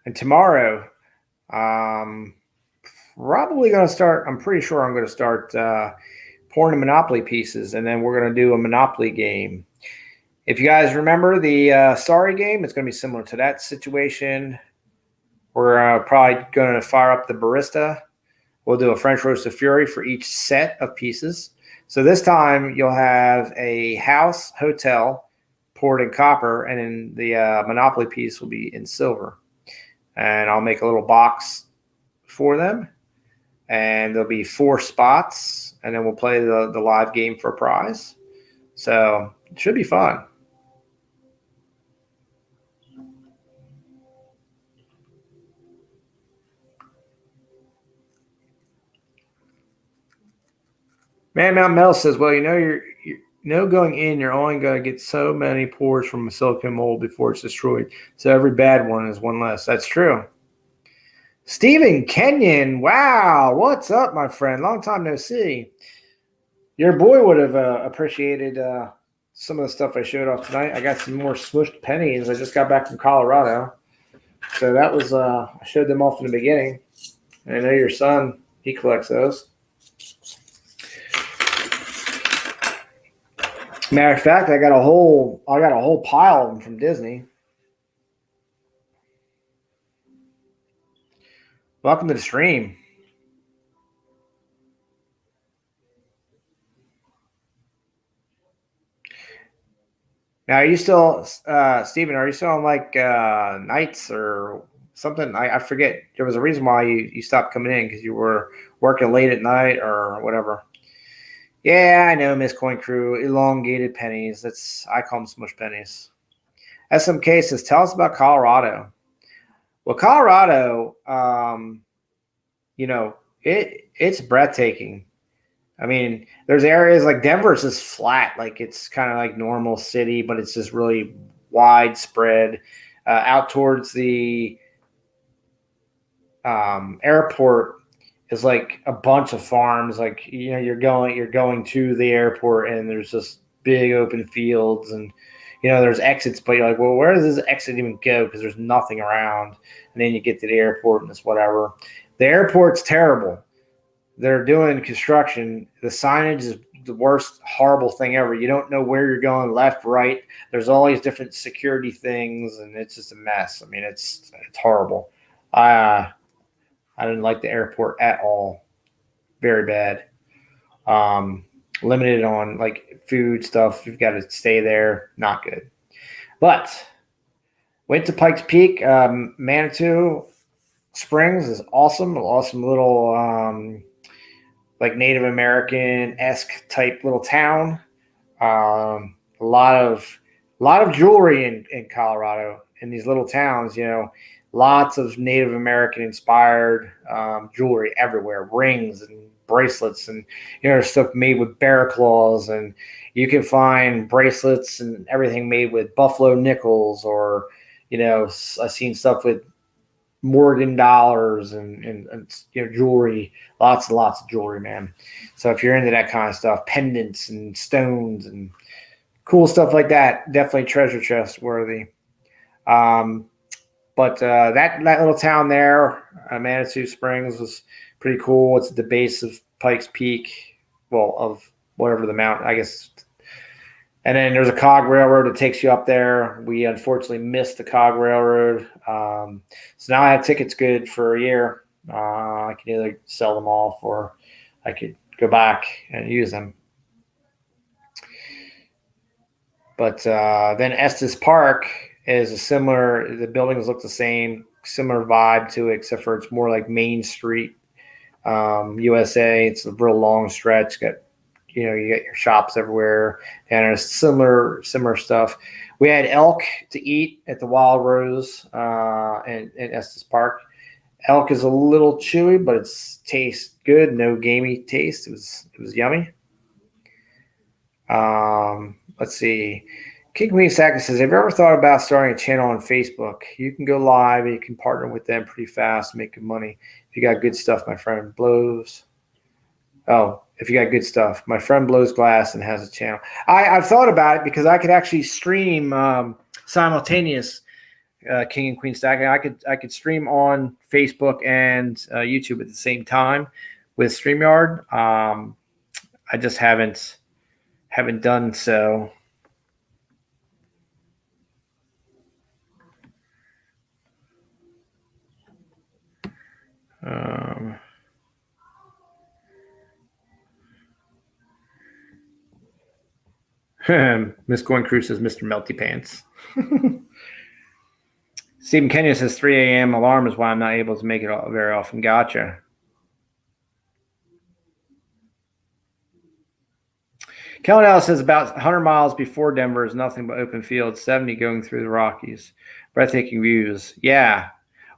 And tomorrow, probably going to start, I'm pretty sure I'm going to start pouring the Monopoly pieces, and then we're going to do a Monopoly game. If you guys remember the Sorry game, it's going to be similar to that situation. We're probably going to fire up the barista. We'll do a French Roast of Fury for each set of pieces. So this time you'll have a house, hotel, poured in copper, and then the Monopoly piece will be in silver. And I'll make a little box for them. and there'll be 4 spots, and then we'll play the live game for a prize. So it should be fun. Man Mountain Metal says, well, going in, you're only going to get so many pores from a silicone mold before it's destroyed. So every bad one is one less. That's true. Stephen Kenyon, wow, what's up, my friend? Long time no see. Your boy would have appreciated some of the stuff I showed off tonight. I got some more smushed pennies. I just got back from Colorado. So that was, I showed them off in the beginning. And I know your son, he collects those. Matter of fact, I got a whole pile of them from Disney. Welcome to the stream. Now, are you still, Steven, are you still on like nights or something? I forget. There was a reason why you stopped coming in because you were working late at night or whatever. Yeah, I know, Miss Coin Crew. Elongated pennies. I call them smush pennies. SMK says, tell us about Colorado. Well, Colorado, it's breathtaking. I mean, there's areas like Denver's just flat, like it's kind of like normal city, but it's just really widespread. Out towards the airport is like a bunch of farms. Like you're going to the airport, and there's just big open fields, and there's exits, but you're like, well, where does this exit even go? Because there's nothing around. And then you get to the airport, and it's whatever. The airport's terrible. They're doing construction. The signage is the worst, horrible thing ever. You don't know where you're going, left, right. There's all these different security things, and it's just a mess. I mean, it's horrible. I didn't like the airport at all. Very bad. Limited on like food stuff. You've got to stay there. Not good. But went to Pikes Peak. Manitou Springs is awesome. Awesome little like Native American-esque type little town. A lot of jewelry in Colorado in these little towns. Lots of Native American inspired jewelry everywhere, rings and bracelets, and stuff made with bear claws, and you can find bracelets and everything made with buffalo nickels, or I've seen stuff with Morgan dollars and jewelry, lots and lots of jewelry, man. So if you're into that kind of stuff, pendants and stones and cool stuff like that, definitely treasure chest worthy. But that little town there, Manitou Springs, was pretty cool. It's at the base of Pikes Peak, well, of whatever the mountain, I guess. And then there's a cog railroad that takes you up there. We unfortunately missed the cog railroad. So now I have tickets good for a year. I can either sell them off or I could go back and use them. But then Estes Park is the buildings look the same, similar vibe to it, except for it's more like Main Street, USA. It's a real long stretch. You got your shops everywhere, and there's similar stuff. We had elk to eat at the Wild Rose in Estes Park. Elk is a little chewy, but it tastes good. No gamey taste. It was yummy. Let's see. King Queen Sacker says, have you ever thought about starting a channel on Facebook? You can go live and you can partner with them pretty fast, make good money. If you got good stuff, my friend blows. Oh, if you got good stuff. My friend blows glass and has a channel. I've thought about it because I could actually stream simultaneous King and Queen Stacking. I could stream on Facebook and YouTube at the same time with StreamYard. I just haven't done so. Miss Going Cruz says Mr. Melty Pants. Stephen Kenya says 3 a.m. alarm is why I'm not able to make it very often. Gotcha. Kellen Ellis says about 100 miles before Denver is nothing but open field, 70 going through the Rockies. Breathtaking views. Yeah.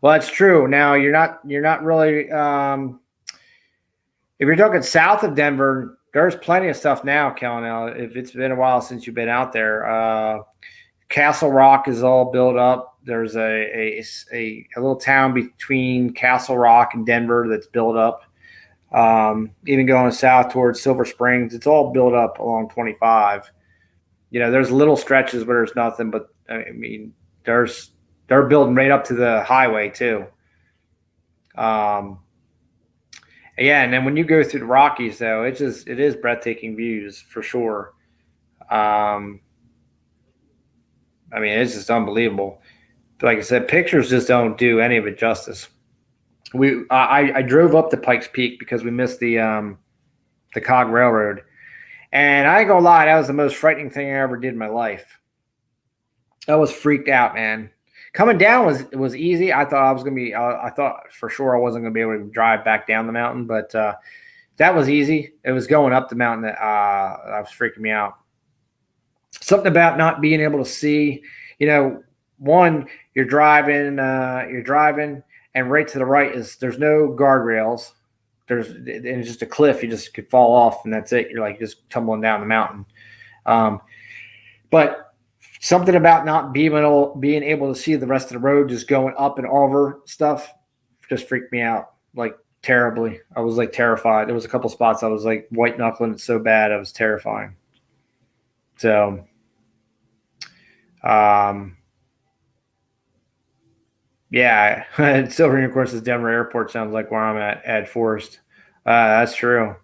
Well, that's true. Now you're not really if you're talking south of Denver, there's plenty of stuff now, Kellen Ellis. If it's been a while since you've been out there. Castle Rock is all built up. There's a little town between Castle Rock and Denver that's built up. Even going south towards Silver Springs, it's all built up along 25. There's little stretches where there's nothing, but I mean, they're building right up to the highway too. Yeah, and then when you go through the Rockies, though, it is breathtaking views for sure. I mean, it's just unbelievable. Like I said, pictures just don't do any of it justice. I drove up to Pikes Peak because we missed the Cog Railroad, and I ain't gonna lie, that was the most frightening thing I ever did in my life. I was freaked out, man. Coming down was easy. I thought I was gonna be. I thought for sure I wasn't gonna be able to drive back down the mountain, but that was easy. It was going up the mountain that was freaking me out. Something about not being able to see. One, you're driving, and right to the right there's no guardrails. And it's just a cliff. You just could fall off, and that's it. You're like just tumbling down the mountain. But something about not being able to see the rest of the road, just going up and over stuff, just freaked me out like terribly. I was like terrified. There was a couple spots I was like white knuckling it so bad. It was terrifying. So, yeah, Silver Unicorn says Denver Airport sounds like where I'm at Forest. That's true.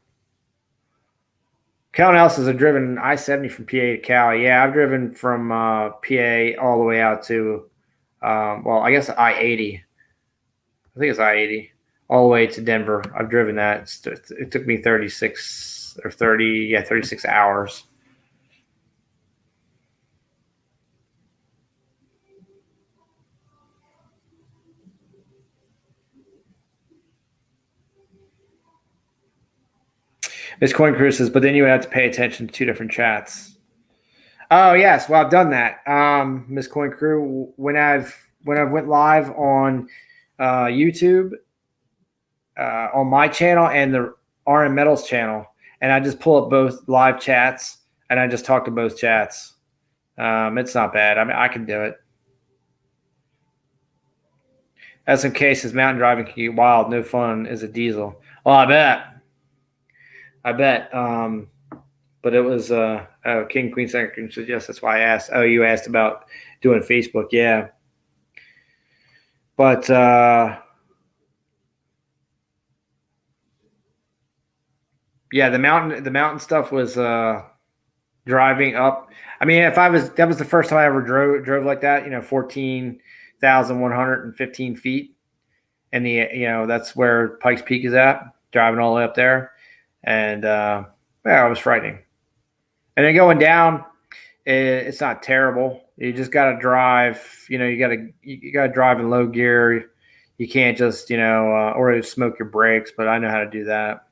Cal Nelson has driven I-70 from PA to Cal. Yeah, I've driven from PA all the way out to, I guess I-80. I think it's I-80 all the way to Denver. I've driven that. It took me 36 hours. Miss Coin Crew says, but then you would have to pay attention to two different chats. Oh yes, well I've done that. Miss Coin Crew, when I've went live on YouTube, on my channel and the RM Metals channel, and I just pull up both live chats and I just talk to both chats. It's not bad. I mean, I can do it. As some cases, mountain driving can get wild. No fun as a diesel. Well, I bet. But it was King Queen Secretary said yes. That's why I asked. Oh, you asked about doing Facebook, yeah. But yeah, the mountain stuff was driving up. I mean, that was the first time I ever drove like that. 14,115 feet, and that's where Pikes Peak is at. Driving all the way up there. And it was frightening. And then going down, it's not terrible. You just got to drive. You got to drive in low gear. You can't just or smoke your brakes. But I know how to do that.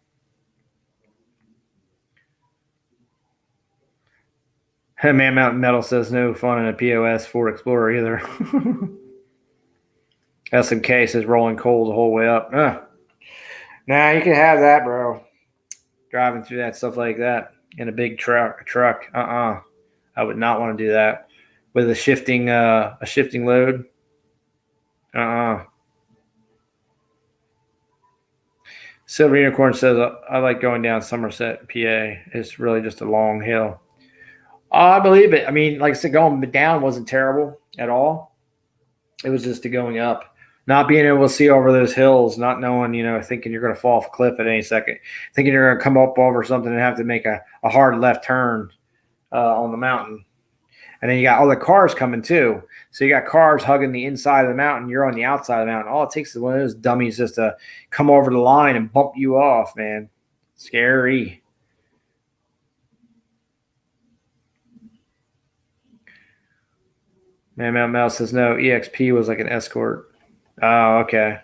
Man Mountain Metal says no fun in a POS Ford Explorer either. SMK says rolling coals the whole way up. Nah, you can have that, bro. Driving through that stuff like that in a big truck. I would not want to do that with a shifting load. Silver Unicorn says I like going down Somerset, PA. It's really just a long hill. I believe it. I mean, like I said, going down wasn't terrible at all. It was just the going up. Not being able to see over those hills, not knowing, thinking you're going to fall off a cliff at any second, thinking you're going to come up over something and have to make a hard left turn on the mountain. And then you got all the cars coming too. So you got cars hugging the inside of the mountain. You're on the outside of the mountain. All it takes is one of those dummies just to come over the line and bump you off, man. Scary. Man, Mount Mel says no. EXP was like an escort. Oh, okay.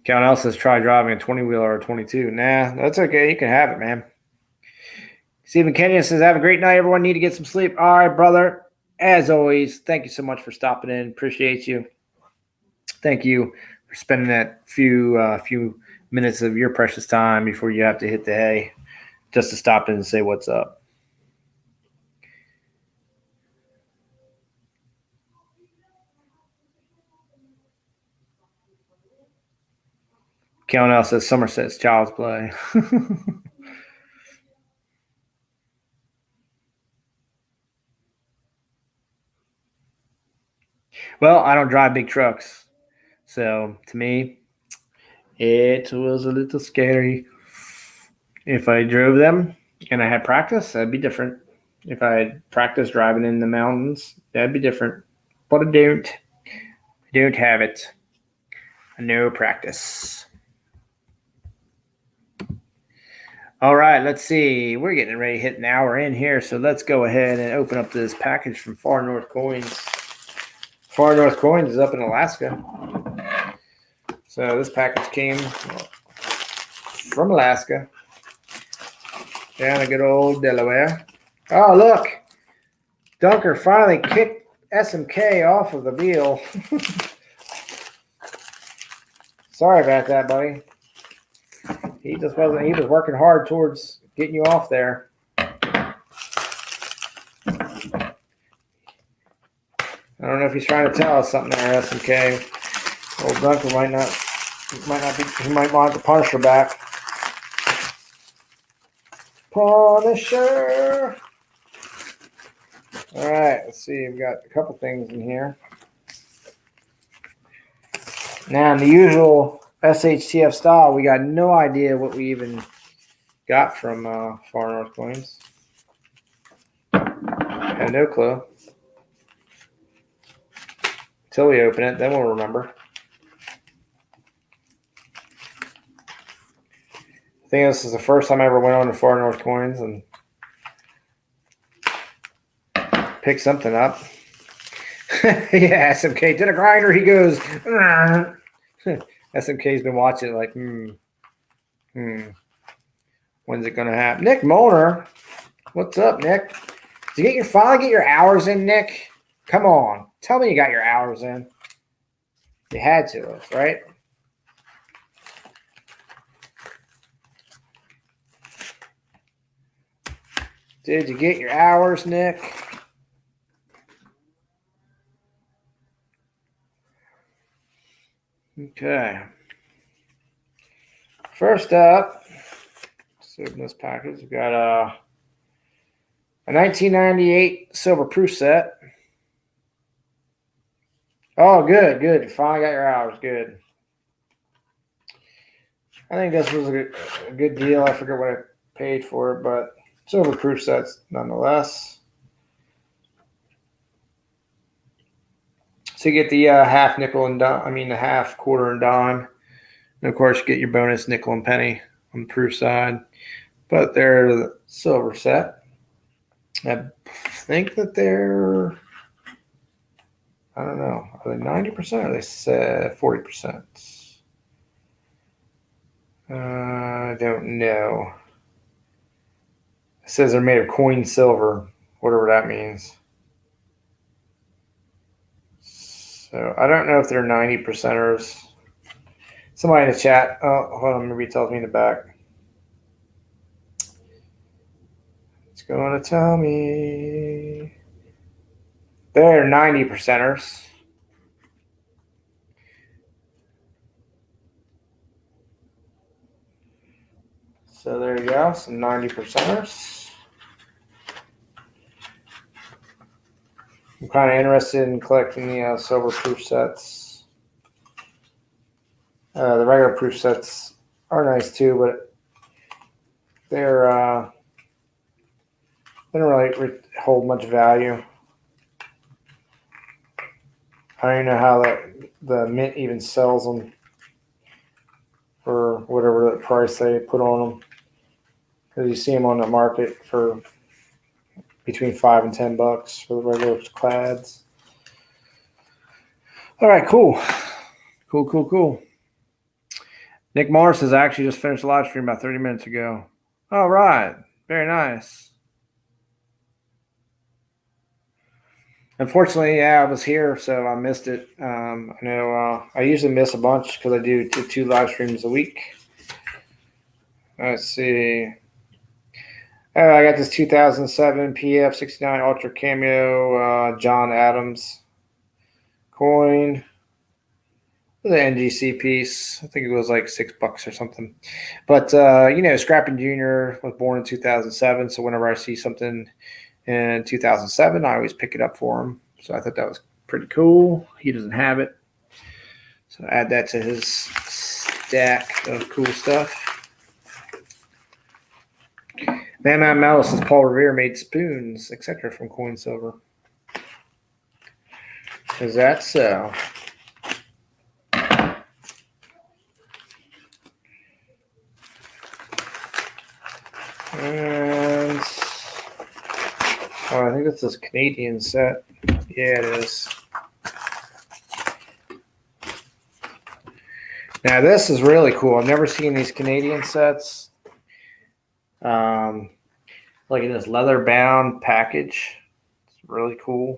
Count L says try driving a 20-wheeler or a 22. Nah, that's okay. You can have it, man. Stephen Kenyon says, have a great night. Everyone need to get some sleep. All right, brother. As always, thank you so much for stopping in. Appreciate you. Thank you for spending that few minutes of your precious time before you have to hit the hay just to stop in and say what's up. Count L says Somerset's child's play. Well, I don't drive big trucks. So to me, it was a little scary. If I drove them and I had practice, that'd be different. If I had practice driving in the mountains, that'd be different. But I don't. I don't have it. No practice. All right, let's see. We're getting ready to hit an hour in here, so let's go ahead and open up this package from Far North Coins. Far North Coins is up in Alaska. So this package came from Alaska down to good old Delaware. Oh, look. Dunker finally kicked SMK off of the wheel. Sorry about that, buddy. He just wasn't. He was working hard towards getting you off there. I don't know if he's trying to tell us something there, SMK. Old Dunker might not be. He might want the Punisher back. Punisher. All right, let's see. We've got a couple things in here. Now, in the usual SHTF style, we got no idea what we even got from Far North Coins. Had no clue. Until we open it, then we'll remember. I think this is the first time I ever went on to Far North Coins and picked something up. Yeah, SMK did a grinder. He goes, SMK's been watching it like, when's it going to happen? Nick Molnar, what's up, Nick? Did you finally get your hours in, Nick? Come on. Tell me you got your hours in. You had to, right? Did you get your hours, Nick? Okay. First up, let's open this package. We've got a 1998 silver proof set. Oh, good. You finally got your hours. Good. I think this was a good deal. I forget what I paid for it, but silver proof sets nonetheless. So you get the half nickel and dime, the half quarter and dime. And of course, you get your bonus nickel and penny on the proof side. But they're the silver set. I think that they're, I don't know, are they 90% or they said 40%? I don't know. It says they're made of coin silver, whatever that means. So I don't know if they're 90%ers. Somebody in the chat. Oh, hold on. Maybe it tells me in the back. It's going to tell me they're 90%ers. So there you go. Some 90%ers. I'm kind of interested in collecting the silver proof sets. The regular proof sets are nice too, but they don't really hold much value. I don't even know how the mint even sells them for whatever the price they put on them, because you see them on the market for between $5 and $10 for the regular clads. All right, cool. Nick Morris has actually just finished the live stream about 30 minutes ago. All right. Very nice. Unfortunately, yeah, I was here, so I missed it. I know I usually miss a bunch because I do two live streams a week. Let's see. I got this 2007 PF69 Ultra Cameo John Adams coin. The NGC piece. I think it was like $6 or something. But, Scrappin Jr. was born in 2007, so whenever I see something in 2007, I always pick it up for him. So I thought that was pretty cool. He doesn't have it. So add that to his stack of cool stuff. Man Malice says Paul Revere made spoons, etc. from coin silver. Is that so? And I think it's this Canadian set. Yeah, it is. Now this is really cool. I've never seen these Canadian sets. Like in this leather-bound package. It's really cool.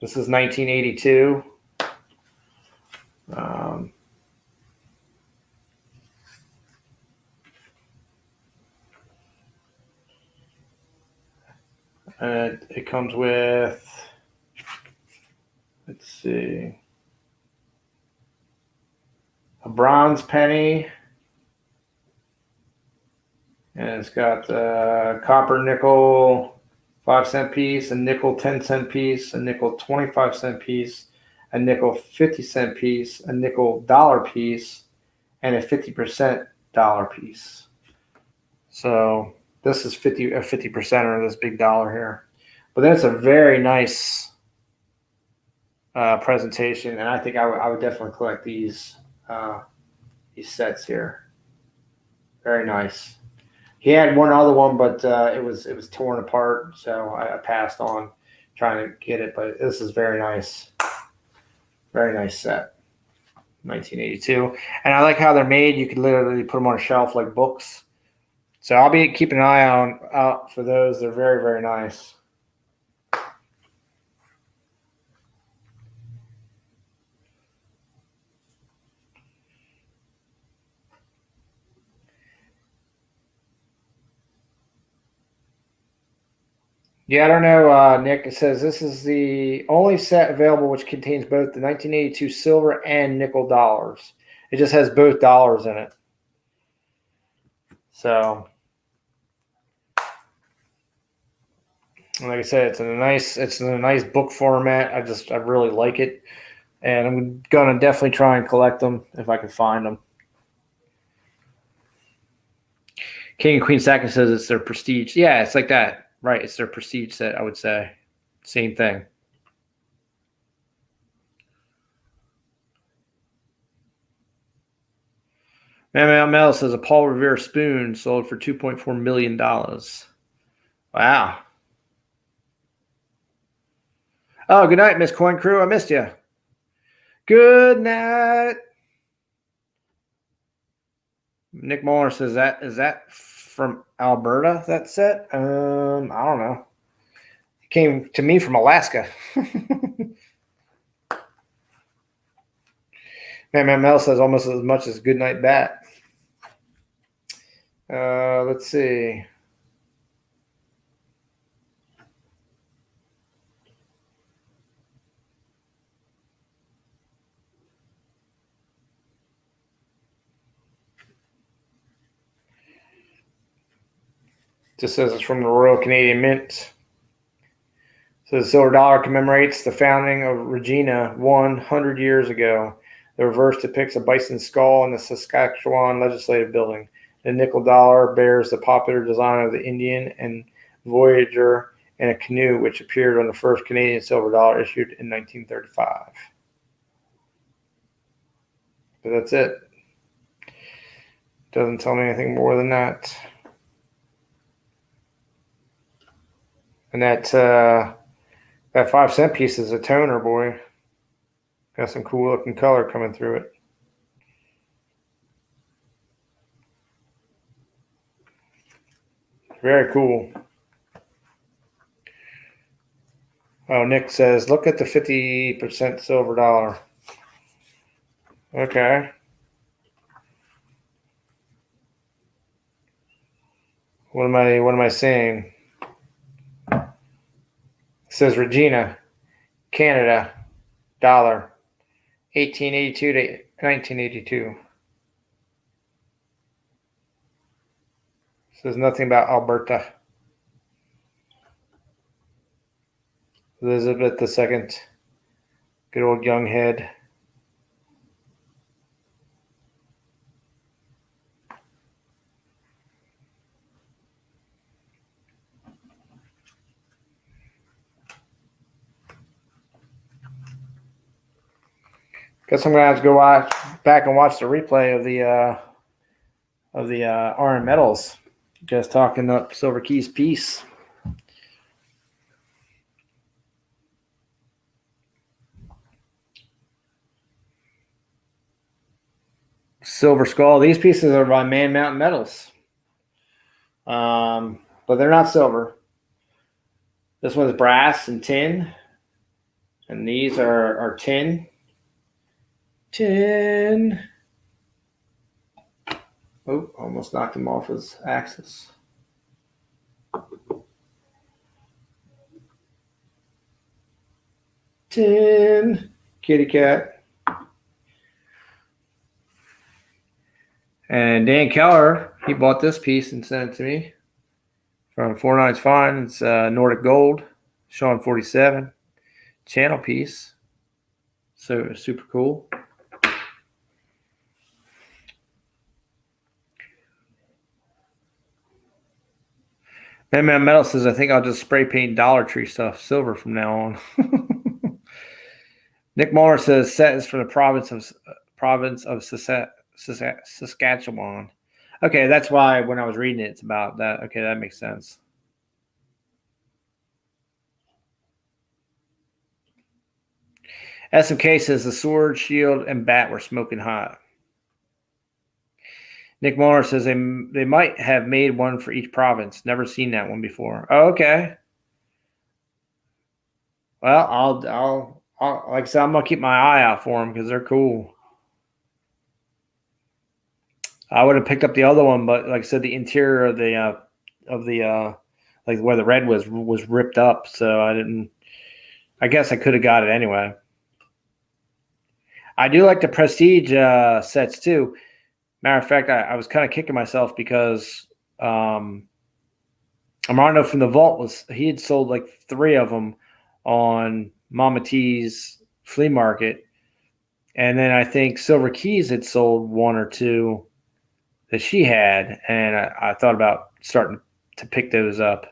This is 1982. And it comes with, let's see, a bronze penny. And it's got a copper nickel 5-cent piece, a nickel 10-cent piece, a nickel 25-cent piece, a nickel 50-cent piece, a nickel dollar piece, and a 50% dollar piece. So this is a 50%er, this big dollar here. But that's a very nice presentation, and I think I would definitely collect these sets here. Very nice. He had one other one, but it was torn apart, so I passed on trying to get it. But this is very nice. Very nice set. 1982. And I like how they're made. You could literally put them on a shelf like books. So I'll be keeping an eye out for those. They're very, very nice. Yeah, I don't know, Nick. It says this is the only set available which contains both the 1982 silver and nickel dollars. It just has both dollars in it. So, like I said, it's in a nice book format. I really like it, and I'm gonna definitely try and collect them if I can find them. King and Queen Sackett says it's their prestige. Yeah, it's like that. Right, it's their prestige set, I would say. Same thing. Man Mel says a Paul Revere spoon sold for $2.4 million. Wow. Oh, good night, Miss Coin Crew. I missed you. Good night. Nick Muller says is that from Alberta, that set? I don't know. It came to me from Alaska. Man Mel says almost as much as Goodnight Bat. Let's see. Just says it's from the Royal Canadian Mint. So the silver dollar commemorates the founding of Regina 100 years ago. The reverse depicts a bison skull in the Saskatchewan Legislative Building. The nickel dollar bears the popular design of the Indian and Voyager in a canoe, which appeared on the first Canadian silver dollar issued in 1935. But that's it. Doesn't tell me anything more than that. And that 5-cent piece is a toner, boy. Got some cool looking color coming through it. Very cool. Oh, Nick says, look at the 50% silver dollar. Okay. What am I saying? It says Regina, Canada, dollar, 1882 to 1982. Says nothing about Alberta. Elizabeth II, good old young head. Guess I'm gonna have to go back and watch the replay of the RM Metals. Just talking up Silver Keys piece. Silver Skull. These pieces are by Man Mountain Metals, but they're not silver. This one's brass and tin, and these are tin. Tin. Oh, almost knocked him off his axis. Tin. Kitty cat. And Dan Keller, he bought this piece and sent it to me from 49's Fine. It's Nordic Gold, Sean 47, channel piece. So super cool. Man Metal says, I think I'll just spray paint Dollar Tree stuff silver from now on. Nick Muller says, set is from the province of Saskatchewan. Okay, that's why when I was reading it, it's about that. Okay, that makes sense. SMK says the sword, shield, and bat were smoking hot. Nick Muller says they might have made one for each province. Never seen that one before. Oh, okay. Well, I'll like I said, I'm gonna keep my eye out for them because they're cool. I would have picked up the other one, but like I said, the interior of the like where the red was ripped up, so I didn't. I guess I could have got it anyway. I do like the prestige sets too. Matter of fact, I was kind of kicking myself because Armando from the Vault he had sold like 3 of them on Mama T's flea market, and then I think Silver Keys had sold 1 or 2 that she had, and I thought about starting to pick those up.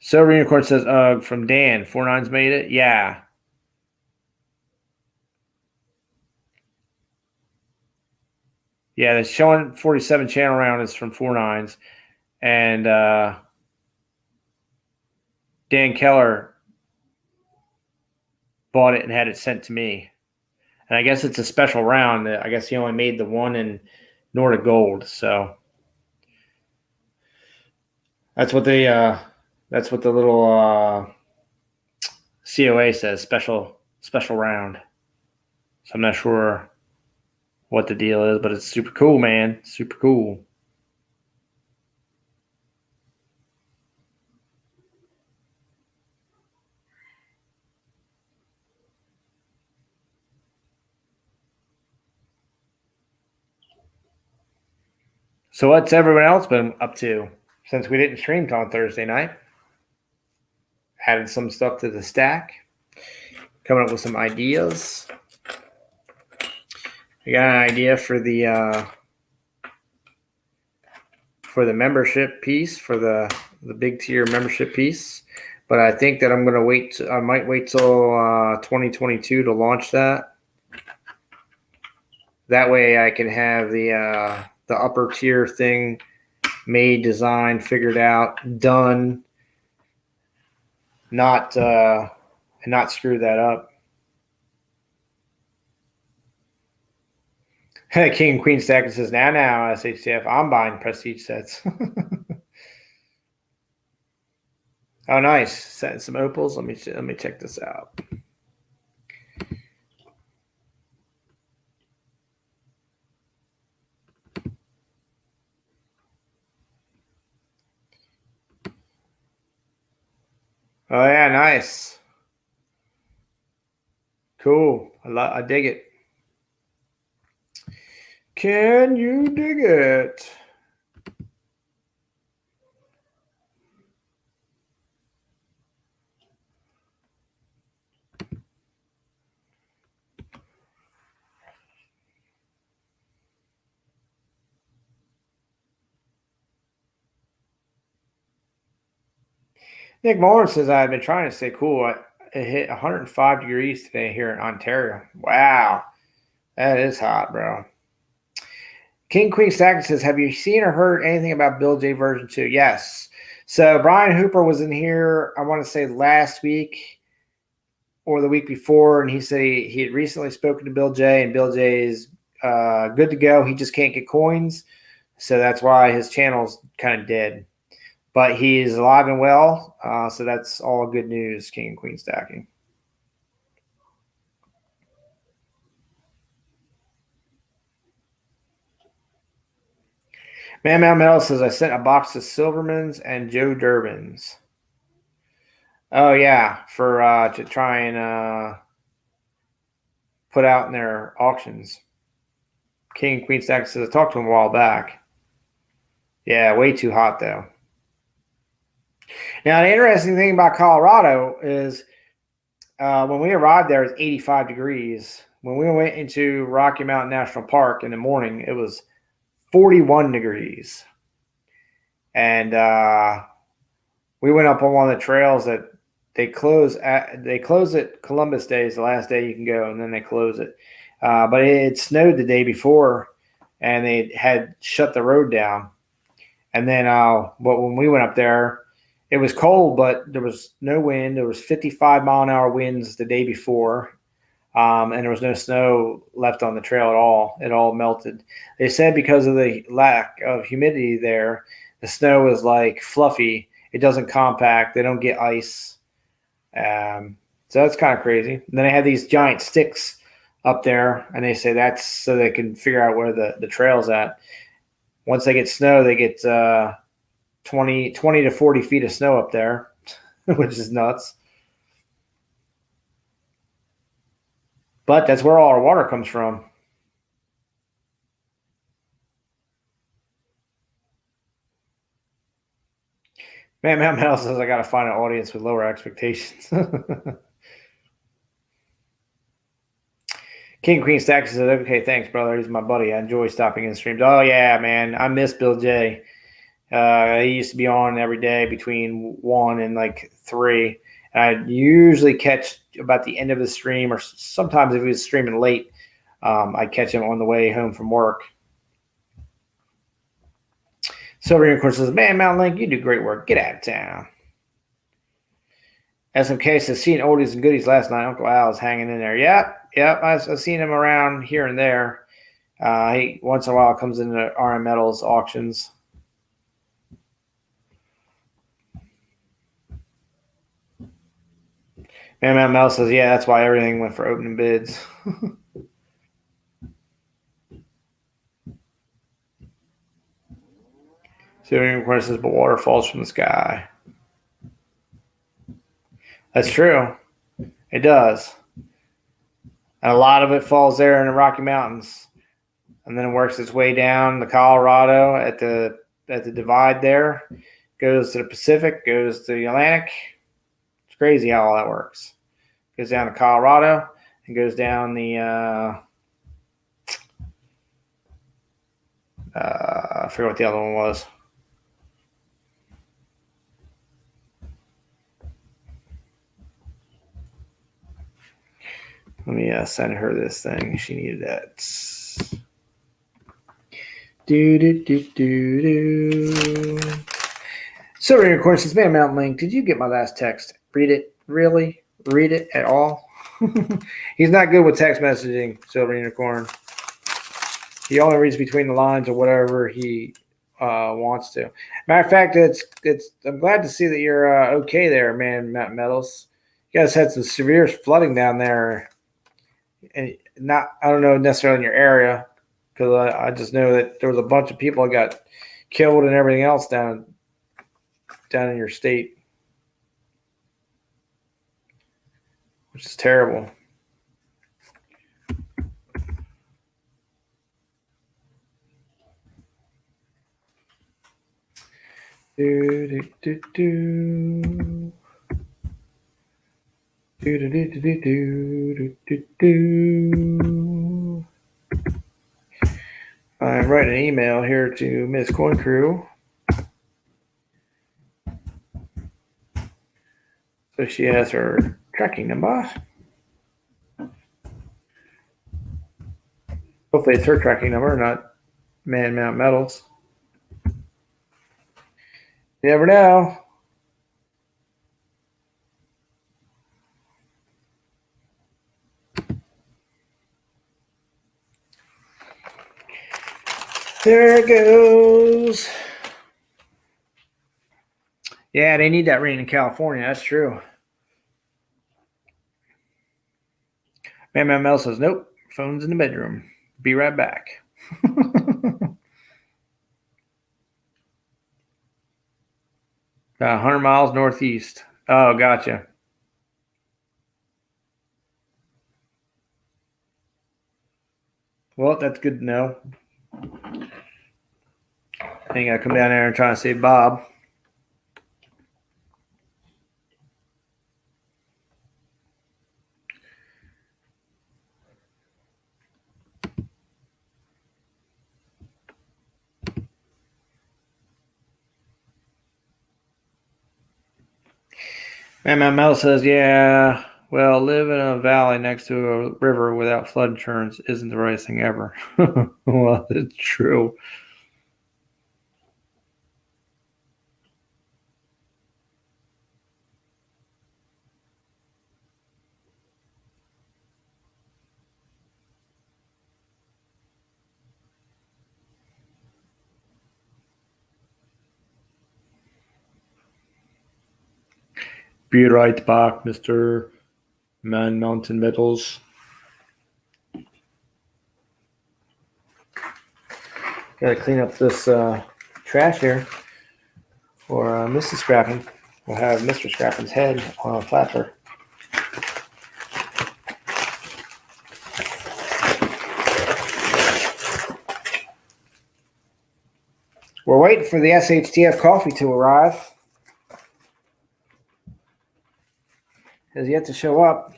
Silver Unicorn says, from Dan, 49's made it? Yeah. Yeah, the showing 47 channel round is from 49's. And Dan Keller bought it and had it sent to me. And I guess it's a special round. I guess he only made the one in Nordic Gold. So that's what the little COA says, special round. So I'm not sure what the deal is, but it's super cool, man. Super cool. So what's everyone else been up to since we didn't stream on Thursday night? Added some stuff to the stack. Coming up with some ideas. I got an idea for the membership piece, for the big tier membership piece. But I think that I'm going to wait. I might wait till 2022 to launch that. That way I can have the upper tier thing made, designed, figured out, done, not screw that up. King and Queen stack says, now, SHTF, I'm buying prestige sets. Oh, nice. Setting some opals. Let me check this out. Oh yeah, nice. Cool. I dig it. Can you dig it? Nick Mullins says, I've been trying to stay cool. It hit 105 degrees today here in Ontario. Wow. That is hot, bro. King Queen Stack says, have you seen or heard anything about Bill J version 2? Yes. So Brian Hooper was in here, I want to say last week or the week before, and he said he had recently spoken to Bill J, and Bill J is good to go. He just can't get coins, so that's why his channel's kind of dead. But he's alive and well, so that's all good news, King and Queen stacking. Man Metal says, I sent a box of Silvermans and Joe Durbins. Oh, yeah, for to try and put out in their auctions. King and Queen stack says, I talked to him a while back. Yeah, way too hot, though. Now, the interesting thing about Colorado is when we arrived there, it was 85 degrees. When we went into Rocky Mountain National Park in the morning, it was 41 degrees. And we went up on one of the trails that they close at Columbus Day is the last day you can go, and then they close it. But it snowed the day before, and they had shut the road down. And then but when we went up there, it was cold, but there was no wind. There was 55-mile-an-hour winds the day before, and there was no snow left on the trail at all. It all melted. They said because of the lack of humidity there, the snow is like fluffy. It doesn't compact. They don't get ice. So that's kind of crazy. And then they had these giant sticks up there, and they say that's so they can figure out where the trail's at. Once they get snow, they get 20 to 40 feet of snow up there, which is nuts. But that's where all our water comes from. Man, Matt Mel says I got to find an audience with lower expectations. King Queen Stack says, okay, thanks, brother. He's my buddy. I enjoy stopping in streams. Oh, yeah, man. I miss Bill J. He used to be on every day between 1 and like 3. And I usually catch about the end of the stream, or sometimes if he was streaming late, I'd catch him on the way home from work. Silver Unicorn says, man, Mountain Link, you do great work. Get out of town. SMK says, seeing oldies and goodies last night. Uncle Al is hanging in there. Yep. I've seen him around here and there. He once in a while comes into RM Metals auctions. Man Mel says, yeah, that's why everything went for opening bids. Silver Unicorn says, but water falls from the sky. That's true. It does. And a lot of it falls there in the Rocky Mountains. And then it works its way down the Colorado at the divide there. Goes to the Pacific, goes to the Atlantic. It's crazy how all that works. Goes down to Colorado and goes down the I forget what the other one was. Let me send her this thing. She needed that. Silver Unicorn says, man, Mountain Link, did you get my last text? Read it. Really? Read it at all? He's not good with text messaging, Silver Unicorn. He only reads between the lines or whatever he wants to. Matter of fact, it's. I'm glad to see that you're okay there, man. Matt Metals. You guys had some severe flooding down there, and not. I don't know necessarily in your area, because I just know that there was a bunch of people that got killed and everything else down in your state, which is terrible. Do do do do. Do do do do do do do. I'm writing an email here to Miss Corn Crew. So she has her tracking number. Hopefully it's her tracking number, not Man Mount Metals. You never know. There it goes. Yeah, they need that rain in California. That's true. Man Mount Metals says, nope, phone's in the bedroom. Be right back. 100 miles northeast. Oh, gotcha. Well, that's good to know. I think I come down there and try to save Bob. Man Mount Metal says, yeah, well, live in a valley next to a river without flood insurance isn't the right thing ever. Well, it's true. Be right back, Mr. Man Mountain Metals. Gotta clean up this trash here for Mrs. Scrappin. We'll have Mr. Scrappin's head on a flapper. We're waiting for the SHTF coffee to arrive. Has yet to show up.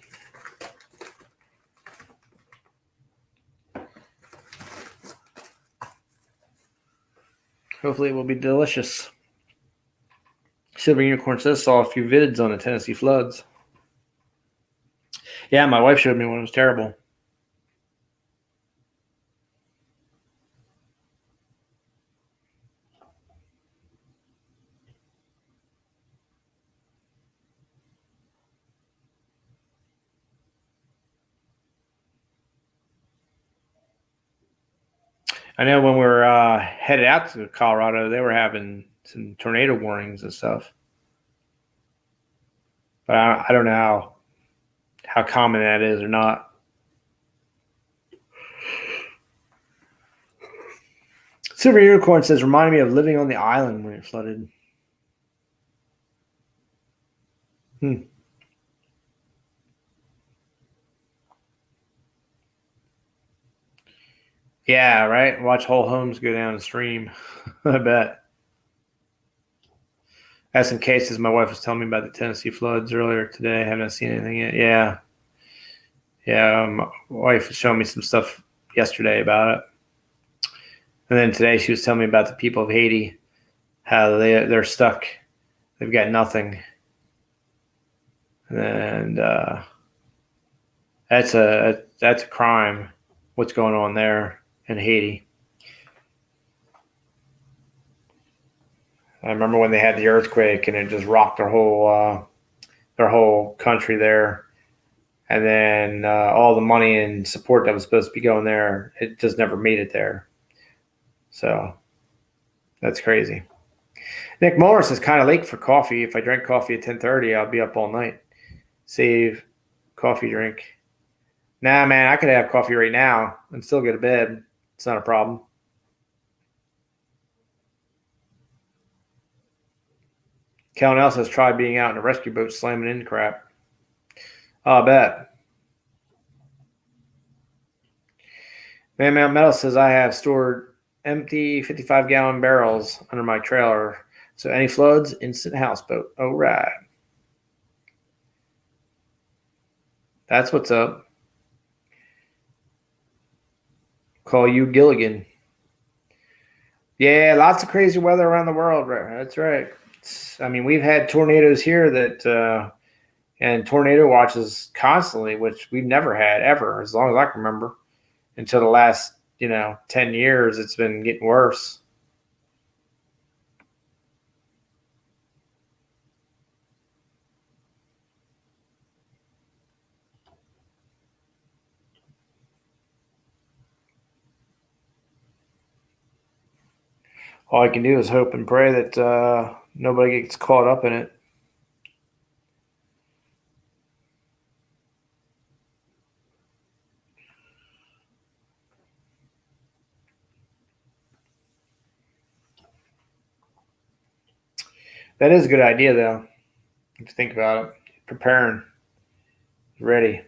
Hopefully it will be delicious. Silver Unicorn says saw a few vids on the Tennessee floods. Yeah, my wife showed me one. It was terrible. I know when we were headed out to Colorado, they were having some tornado warnings and stuff. But I don't know how common that is or not. Silver Unicorn says, reminded me of living on the island when it flooded. Yeah, right? Watch whole homes go down the stream. I bet. I had some cases. My wife was telling me about the Tennessee floods earlier today. I haven't seen anything yet. Yeah. Yeah, my wife was showing me some stuff yesterday about it. And then today she was telling me about the people of Haiti, how they're stuck. They've got nothing. And that's a crime, what's going on there in Haiti. I remember when they had the earthquake and it just rocked their whole country there. And then all the money and support that was supposed to be going there, it just never made it there. So that's crazy. Nick Morris is kind of late for coffee. If I drink coffee at 10:30, I'll be up all night. Save coffee drink. Nah, man, I could have coffee right now and still go to bed. It's not a problem. Kellen else has tried being out in a rescue boat slamming into crap. I'll bet. Man Mount Metal says I have stored empty 55-gallon barrels under my trailer. So any floods, instant houseboat. All right. That's what's up. Call you Gilligan. Yeah, lots of crazy weather around the world. Right? That's right. I mean, we've had tornadoes here that, and tornado watches constantly, which we've never had ever, as long as I can remember. Until the last, 10 years, it's been getting worse. All I can do is hope and pray that nobody gets caught up in it. That is a good idea, though, if you think about it. Preparing, ready.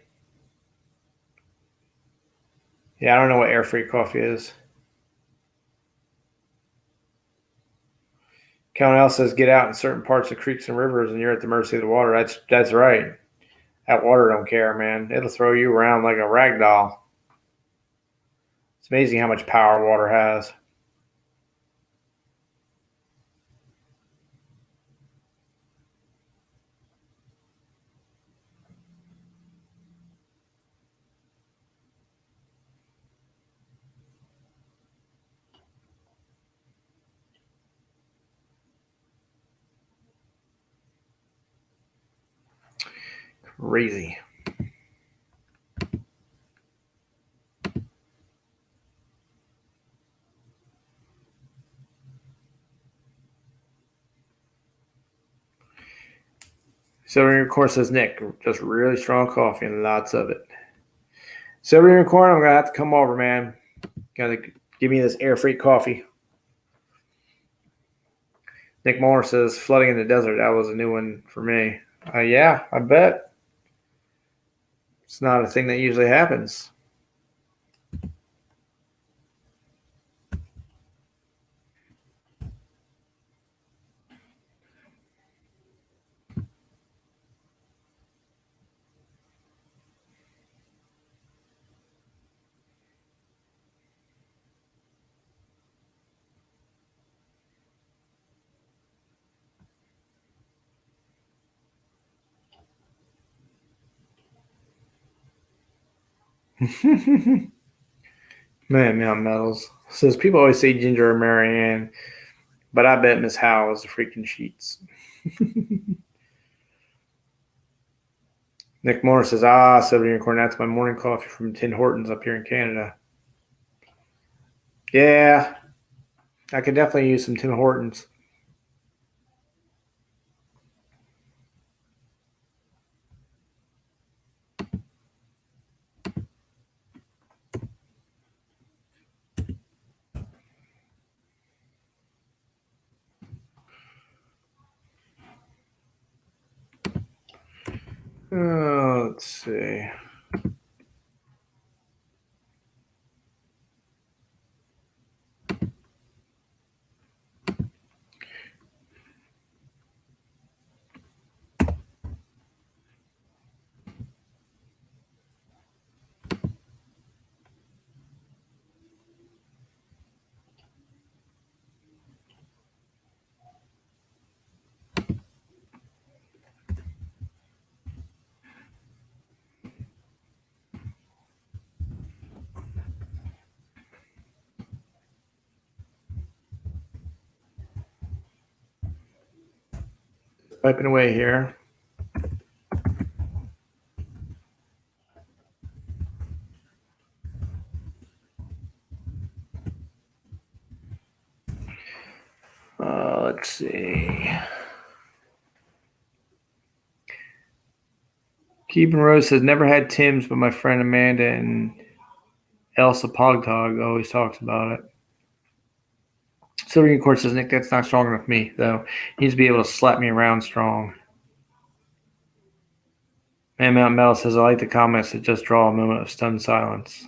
Yeah, I don't know what air free coffee is. Kellen L says, get out in certain parts of creeks and rivers and you're at the mercy of the water. That's right. That water don't care, man. It'll throw you around like a rag doll. It's amazing how much power water has. Crazy. Silver Unicorn says, Nick, just really strong coffee and lots of it. Silver Unicorn, I'm going to have to come over, man. Got to give me this air free coffee. Nick Moore says, flooding in the desert. That was a new one for me. Yeah, I bet. It's not a thing that usually happens. Man, Mount Metals says people always say Ginger or Marianne, but I bet Miss Howe is the freaking sheets. Nick Moore says, Silver Unicorn, that's my morning coffee from Tim Hortons up here in Canada. Yeah, I could definitely use some Tim Hortons. Let's see. Piping away here. Let's see. Keeping Rose says, never had Tim's, but my friend Amanda and Elsa Pogtog always talks about it. Silver Unicorn says, Nick, that's not strong enough for me, though. He needs to be able to slap me around strong. Man Mountain Metal says, I like the comments that just draw a moment of stunned silence.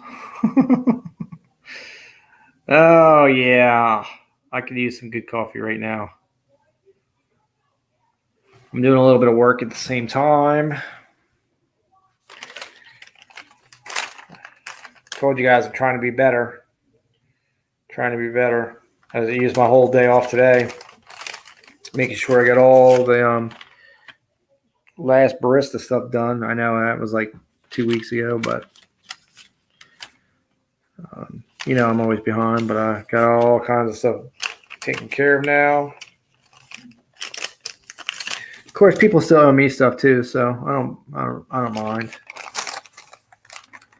Oh, yeah. I could use some good coffee right now. I'm doing a little bit of work at the same time. Told you guys I'm trying to be better. I used my whole day off today, making sure I got all the last barista stuff done. I know that was like 2 weeks ago, but I'm always behind. But I got all kinds of stuff taken care of now. Of course, people still owe me stuff too, so I don't mind.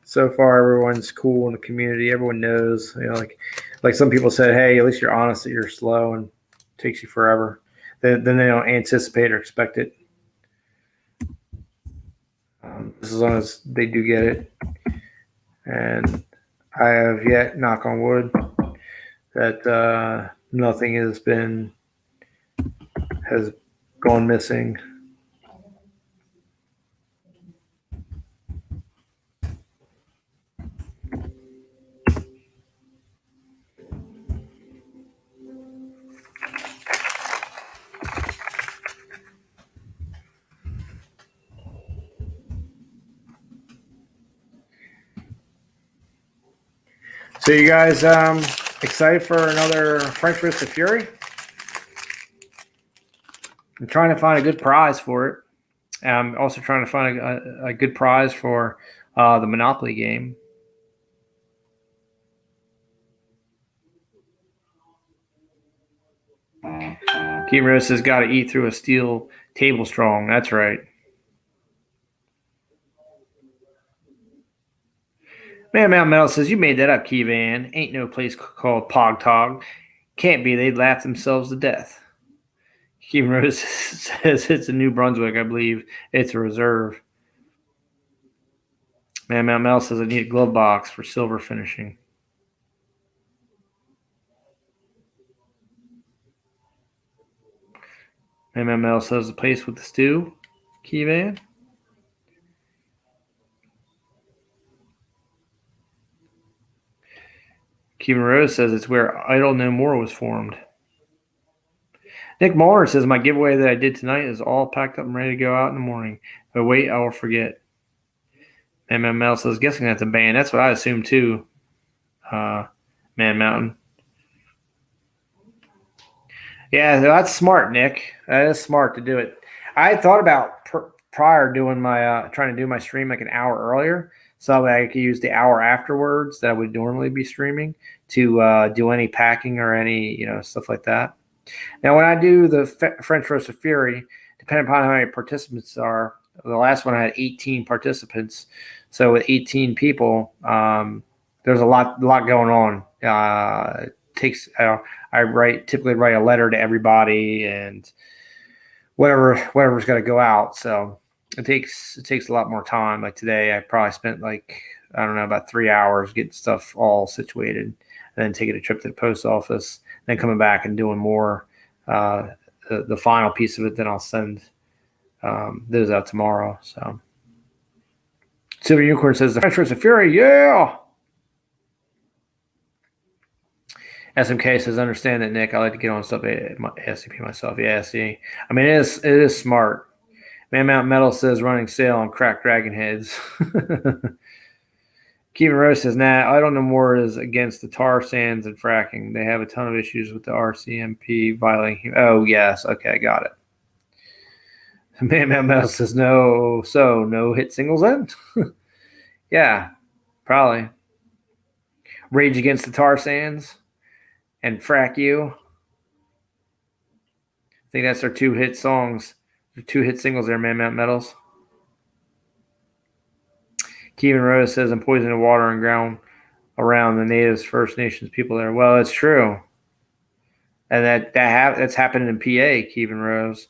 So far, everyone's cool in the community. Everyone knows, like some people said, hey, at least you're honest that you're slow and it takes you forever. Then they don't anticipate or expect it. As long as they do get it. And I have yet, knock on wood, that nothing has gone missing. So you guys excited for another French Roast of Fury? I'm trying to find a good prize for it. I'm also trying to find a good prize for the Monopoly game. Keem Rose has got to eat through a steel table strong. That's right. Man Mountain Metal says, you made that up, Keyvan. Ain't no place called Pogtog. Can't be. They'd laugh themselves to death. Keem Rose says it's a New Brunswick. I believe it's a reserve. Man Mountain Metal says I need a glove box for silver finishing. Man Mountain Metal says the place with the stew, Keyvan. Kevin Rose says it's where Idle No More was formed. Nick Muller says my giveaway that I did tonight is all packed up and ready to go out in the morning. But wait, I will forget. MML says, guessing that's a band. That's what I assume too, Man Mountain. Yeah, that's smart, Nick. That is smart to do it. I thought about prior doing my trying to do my stream like an hour earlier, so that I could use the hour afterwards that I would normally be streaming to do any packing or any stuff like that. Now, when I do the French Roast of Fury, depending upon how many participants are, the last one I had 18 participants. So with 18 people, there's a lot going on. It takes I typically write a letter to everybody and whatever's got to go out. So it takes a lot more time. Like today, I probably spent about 3 hours getting stuff all situated, and then taking a trip to the post office, then coming back and doing more. The final piece of it, then I'll send those out tomorrow. So Silver Unicorn says the French Roast of Fury, yeah. SMK says, understand that, Nick. I like to get on stuff at SCP myself. Yeah, see. I mean, it is smart. Man Mountain Metal says running sale on cracked dragon heads. Kevin Rose says, nah, I don't know more is against the tar sands and fracking. They have a ton of issues with the RCMP violating. Oh, yes. Okay, I got it. Man Mountain Metal says, no. So, no hit singles then? Yeah, probably. Rage Against the Tar Sands and Frack You. I think that's their 2 hit songs. Their 2 hit singles there, Man Mountain Metals. Kevin Rose says, I'm poisoning the water and ground around the natives, First Nations people there. Well, it's true. And that's happened in PA, Kevin Rose.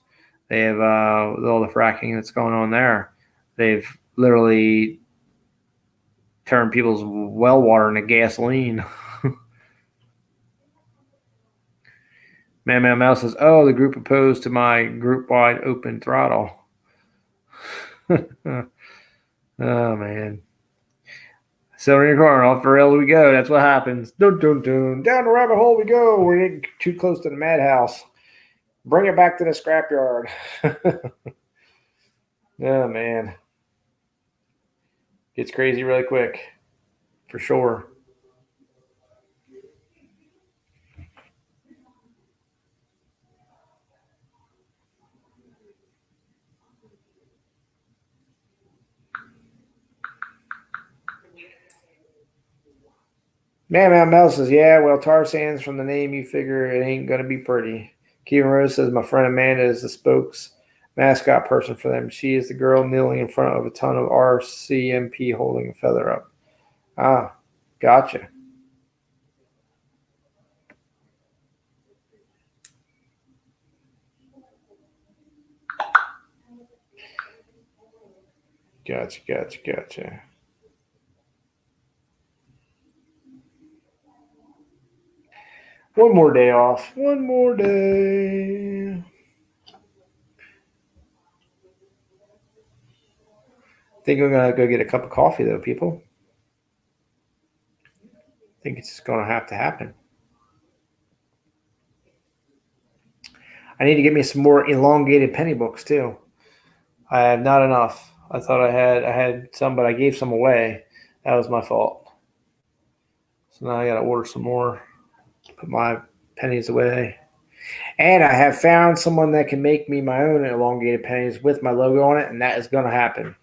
They have with all the fracking that's going on there. They've literally turned people's well water into gasoline. Man Mouse says, "Oh, the group opposed to my group-wide open throttle." Oh man. Silver Unicorn, off the rails we go. That's what happens. Dun, dun, dun. Down the rabbit hole we go. We're getting too close to the madhouse. Bring it back to the scrapyard. Oh man. Gets crazy really quick. For sure. Man Mel says, yeah, well, tar sands from the name, you figure it ain't going to be pretty. Kevin Rose says, my friend Amanda is the spokes mascot person for them. She is the girl kneeling in front of a ton of RCMP holding a feather up. Ah, gotcha. Gotcha. One more day off. One more day. I think I'm going to go get a cup of coffee, though, people. I think it's just going to have to happen. I need to get me some more elongated penny books, too. I have not enough. I thought I had some, but I gave some away. That was my fault. So now I got to order some more. Put my pennies away. And I have found someone that can make me my own elongated pennies with my logo on it, and that is going to happen.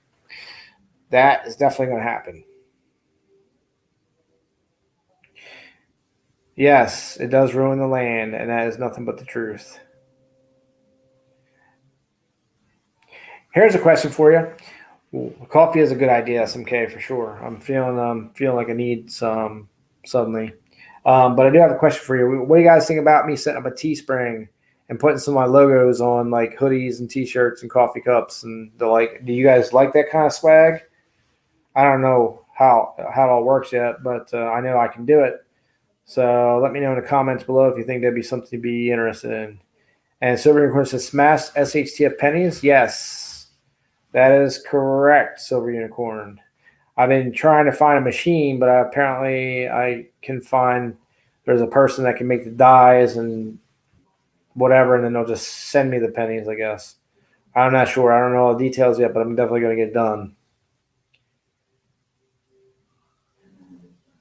That is definitely going to happen. Yes, it does ruin the land, and that is nothing but the truth. Here's a question for you. Coffee is a good idea, SMK, for sure. I'm feeling like I need some suddenly. But I do have a question for you. What do you guys think about me setting up a Teespring and putting some of my logos on like hoodies and T-shirts and coffee cups and the like? Do you guys like that kind of swag? I don't know how it all works yet, but I know I can do it. So let me know in the comments below if you think that'd be something to be interested in. And Silver Unicorn says, smash SHTF pennies? Yes, that is correct, Silver Unicorn. I've been trying to find a machine, but apparently I can find there's a person that can make the dies and whatever, and then they'll just send me the pennies, I guess. I'm not sure. I don't know all the details yet, but I'm definitely going to get it done.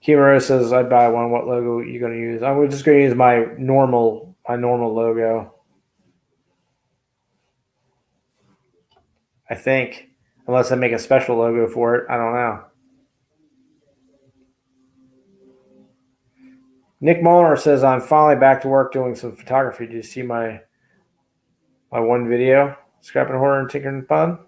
Kimura says, I'd buy one. What logo are you going to use? I'm just going to use my normal logo. I think. Unless I make a special logo for it. I don't know. Nick Muller says, I'm finally back to work doing some photography. Did you see my one video? Scrapping Horror and Tinkering Fun?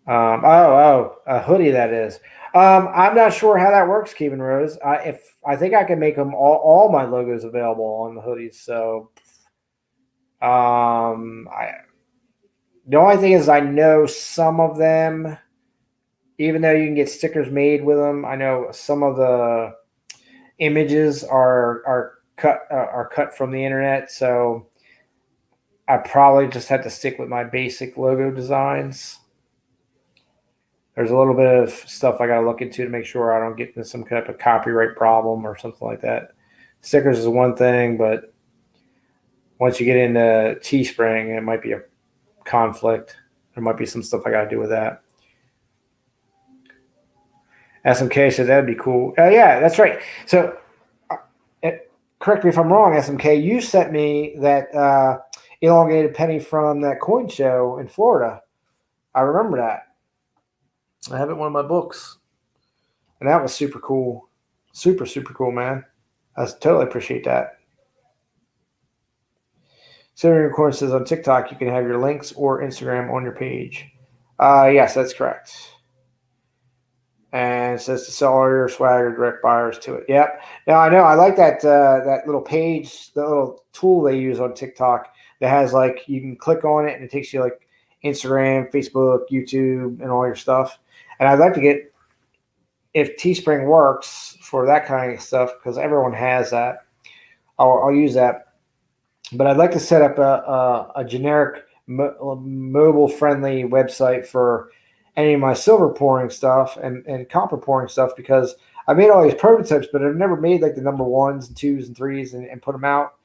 A hoodie that is. I'm not sure how that works, Kevin Rose. I think I can make them all my logos available on the hoodies. So, the only thing is I know some of them, even though you can get stickers made with them, I know some of the images are cut from the internet. So I probably just have to stick with my basic logo designs. There's a little bit of stuff I got to look into to make sure I don't get into some kind of a copyright problem or something like that. Stickers is one thing, but once you get into Teespring, it might be a conflict. There might be some stuff I got to do with that. SMK says that'd be cool. Yeah, that's right. So, correct me if I'm wrong, SMK. You sent me that elongated penny from that coin show in Florida. I remember that. I have it in one of my books. And that was super cool. Super, super cool, man. I totally appreciate that. Silver Unicorn says on TikTok, you can have your links or Instagram on your page. Yes, that's correct. And it says to sell all your swag or direct buyers to it. Yep. Now I know I like that little page, the little tool they use on TikTok that has like you can click on it and it takes you like Instagram, Facebook, YouTube, and all your stuff. And I'd like to get if Teespring works for that kind of stuff because everyone has that. I'll use that, but I'd like to set up a generic mobile friendly website for any of my silver pouring stuff and copper pouring stuff because I made all these prototypes, but I've never made like the number ones and twos and threes and put them out.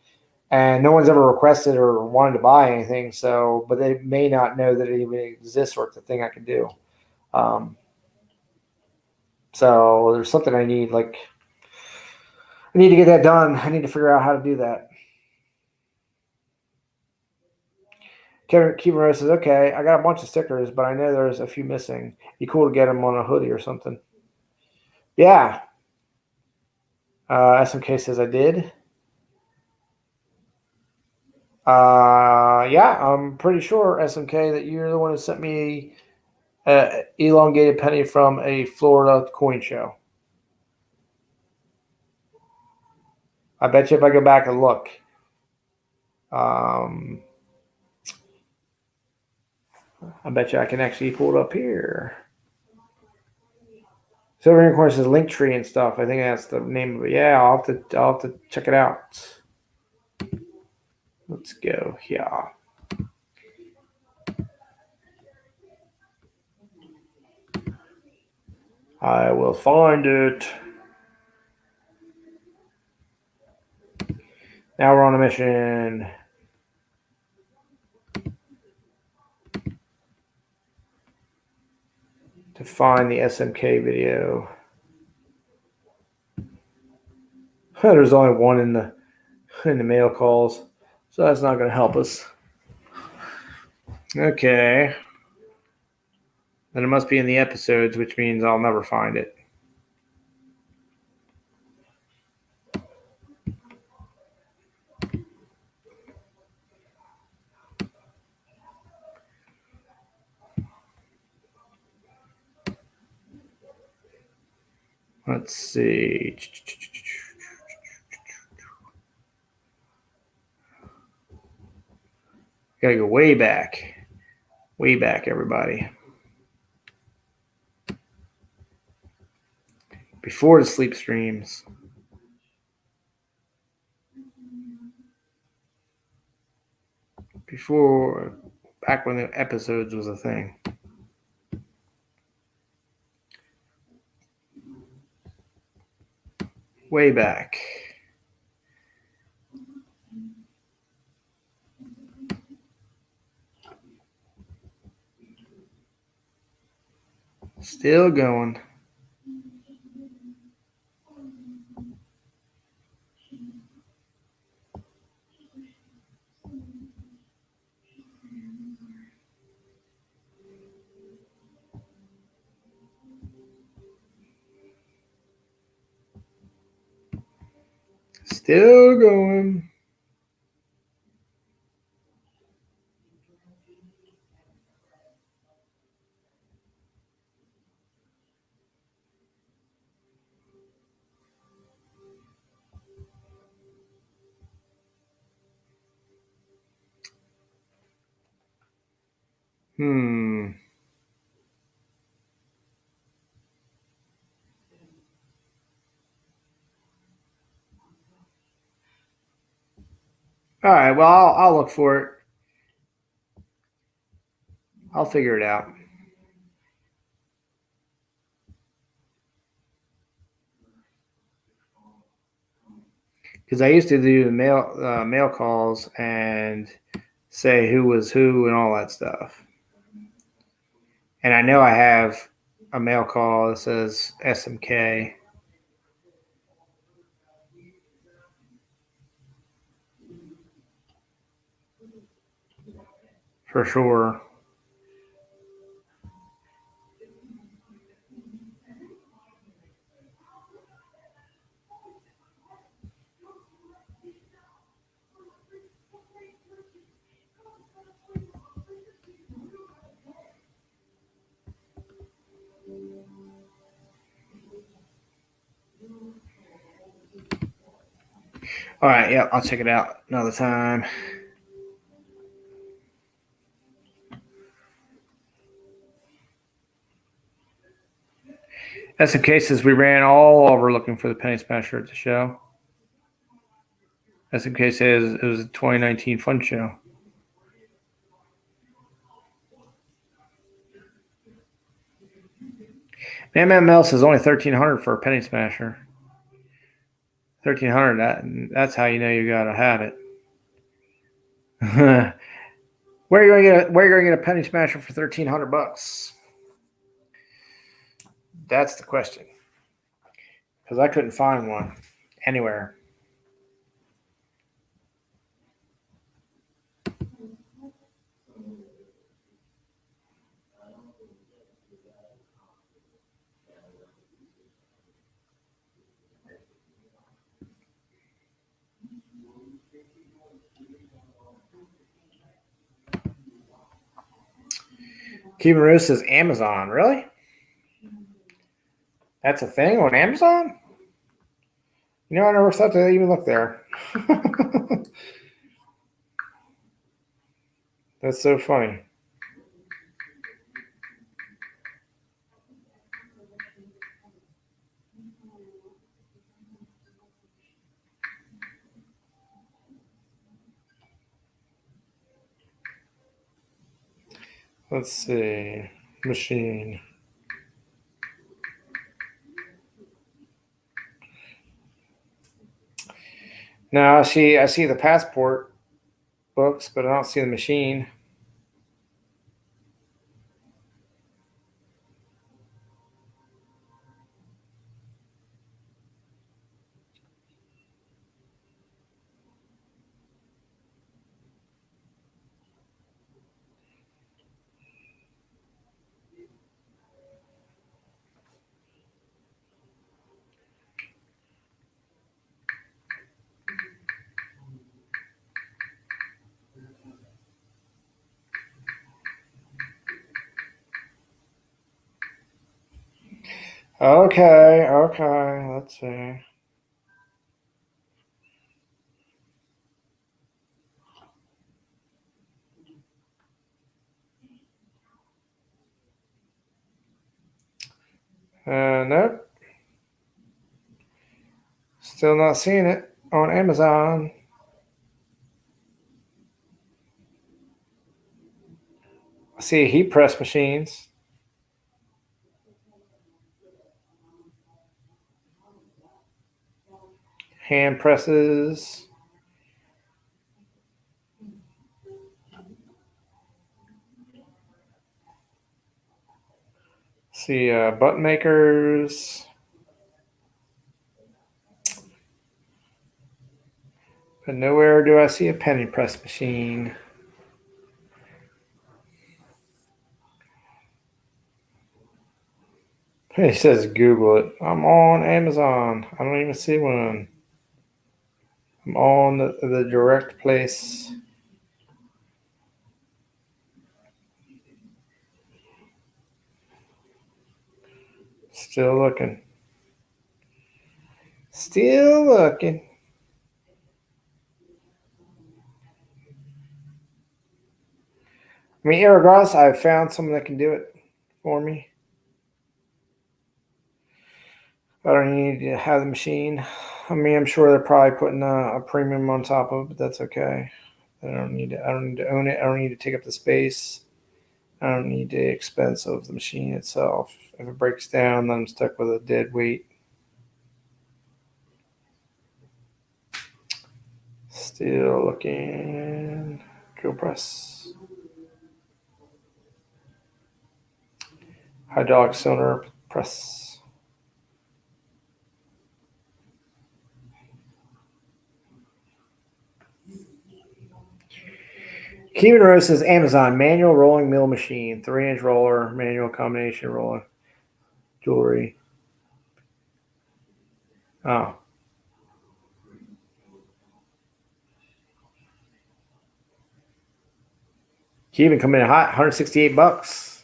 And no one's ever requested or wanted to buy anything. So, but they may not know that it even exists or it's a thing I can do. Um, so there's something I need. Like I need to get that done. I need to figure out how to do that. Kevin Keeper says, okay, I got a bunch of stickers, but I know there's a few missing. Be cool to get them on a hoodie or something. Yeah. SMK says I did. Yeah, I'm pretty sure, SMK, that you're the one who sent me an elongated penny from a Florida coin show. I bet you if I go back and look, I bet you I can actually pull it up here. Silver Unicorn says Linktree and stuff. I think that's the name of it. Yeah, I'll have to check it out. Let's go here. I will find it. Now we're on a mission. To find the SMK video. There's only one in the mail calls, so that's not going to help us. Okay. Then it must be in the episodes, which means I'll never find it. Let's see. Gotta go way back. Way back, everybody. Before the sleep streams. Before, back when the episodes was a thing. Way back. Still going. Still going. All right. Well, I'll look for it. I'll figure it out. Because I used to do the mail calls and say who was who and all that stuff. And I know I have a mail call that says SMK. For sure. All right, yeah, I'll check it out another time. That's some cases we ran all over looking for the penny smasher at the show. That's in case it was a 2019 fun show. MML says only 1,300 for a penny smasher. 1,300. That's how you know you gotta have it. Where are you gonna get a penny smasher for $1,300? That's the question. Because I couldn't find one anywhere. Cuban Rose says Amazon. Really? That's a thing on Amazon? You know, I never thought to even look there. That's so funny. Let's see. Machine. No, I see the passport books, but I don't see the machine. Okay, let's see. Nope. Still not seeing it on Amazon. I see heat press machines. Hand presses. See button makers. But nowhere do I see a penny press machine. He says Google it. I'm on Amazon. I don't even see one. I'm on the direct place. Still looking. Still looking. I mean, irregardless, I've found someone that can do it for me. I don't need to have the machine. I mean, I'm sure they're probably putting a premium on top of it, but that's okay. I don't need to own it. I don't need to take up the space. I don't need the expense of the machine itself. If it breaks down, then I'm stuck with a dead weight. Still looking. Drill press. Hydraulic cylinder press. Cuban Rose says Amazon manual rolling mill machine, 3-inch roller, manual combination roller, jewelry. Oh. Cuban coming in hot, $168.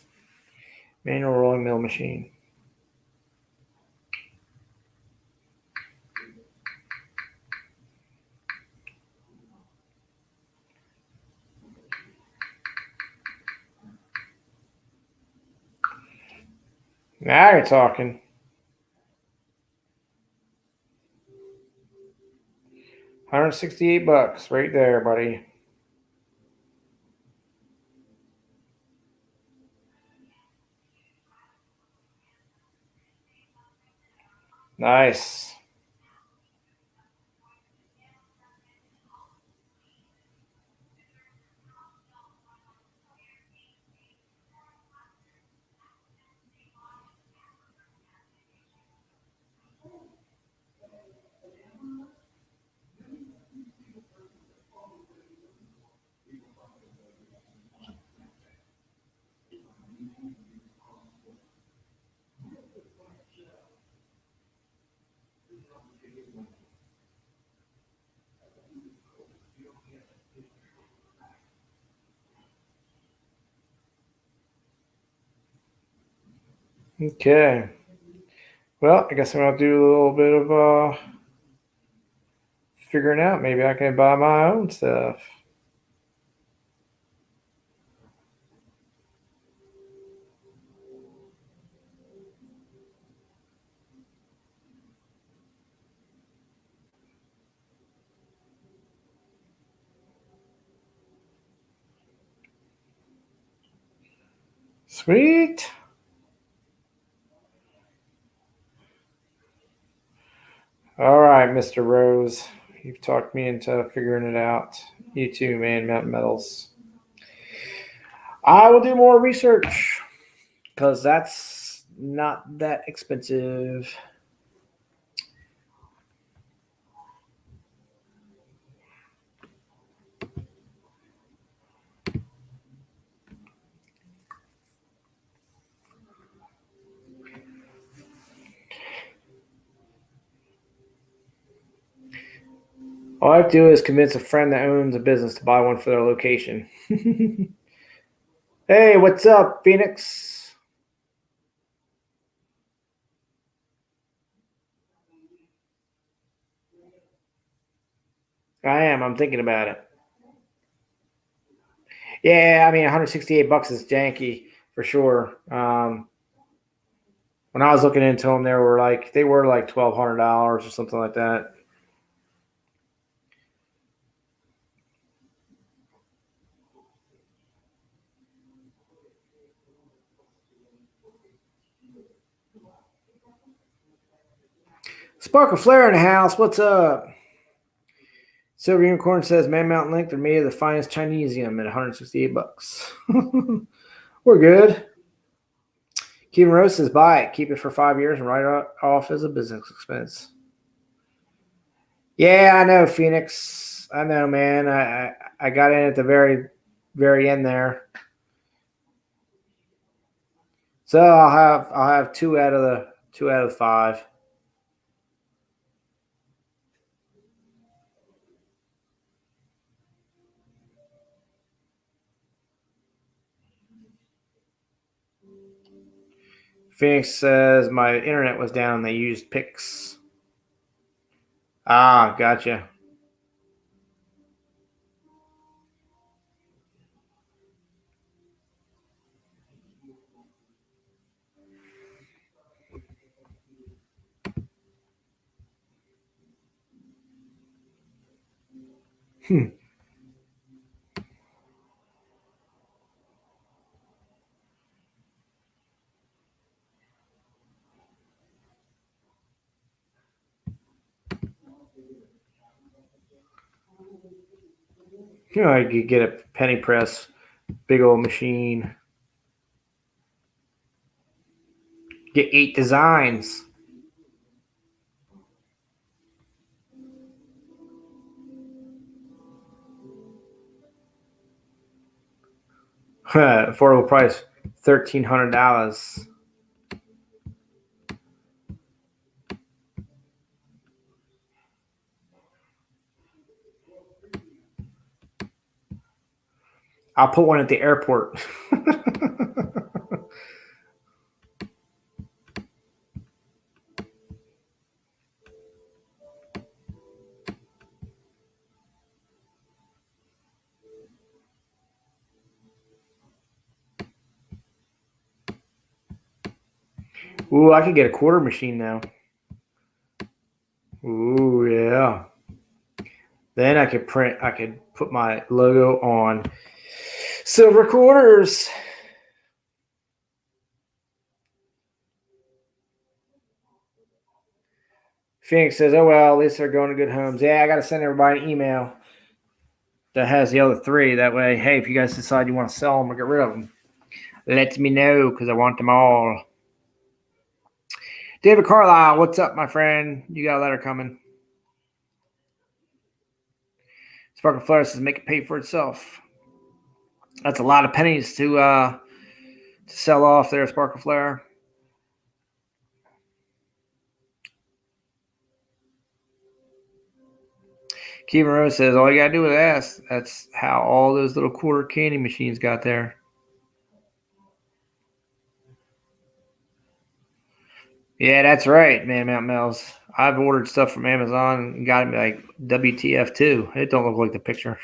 Manual rolling mill machine. Now you're talking. $168 right there, buddy. Nice. Okay. Well, I guess I'm going to do a little bit of figuring out. Maybe I can buy my own stuff. Sweet. All right, Mr. Rose. You've talked me into figuring it out. You too, man. Mountain Metals. I will do more research because that's not that expensive. All I have to do is convince a friend that owns a business to buy one for their location. Hey, what's up, Phoenix? I am. I'm thinking about it. Yeah, I mean, $168 is janky for sure. When I was looking into them, they were like $1,200 or something like that. Sparkle Flare in the house. What's up? Silver Unicorn says Man Mountain Link. They're made of the finest Chinesium at $168. We're good. Kevin Rose says buy it, keep it for 5 years, and write it off as a business expense. Yeah, I know, Phoenix. I know, man. I got in at the very end there. So I'll have two out of the five. Phoenix says my internet was down and they used Pix. Ah, gotcha. Hmm. You know, I could get a penny press, big old machine. Get 8 designs. Affordable price, $1,300. I'll put one at the airport. Ooh, I could get a quarter machine now. Ooh, yeah. Then I could put my logo on silver quarters. Phoenix says, oh, well, at least they're going to good homes. Yeah, I got to send everybody an email that has the other three. That way, hey, if you guys decide you want to sell them or get rid of them, let me know because I want them all. David Carlisle, what's up, my friend? You got a letter coming. Sparkle Flare says, make it pay for itself. That's a lot of pennies to sell off there, Sparkle Flare. Kevin Rose says, all you got to do is ask. That's how all those little quarter candy machines got there. Yeah, that's right, man, Mount Mel's. I've ordered stuff from Amazon and got me like WTF too. It don't look like the picture.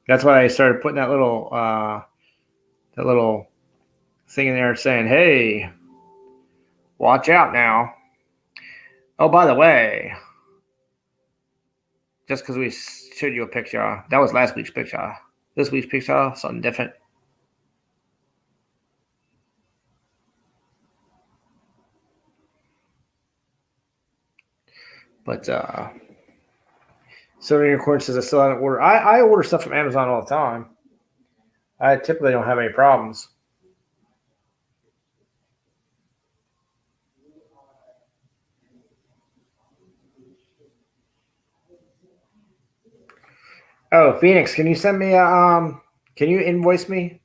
That's why I started putting that little thing in there saying, hey, watch out now. Oh, by the way, just because we showed you a picture, that was last week's picture. This week's picture, something different. But Silver Unicorn says I still haven't ordered. I order stuff from Amazon all the time. I typically don't have any problems. Oh, Phoenix, can you send me a can you invoice me?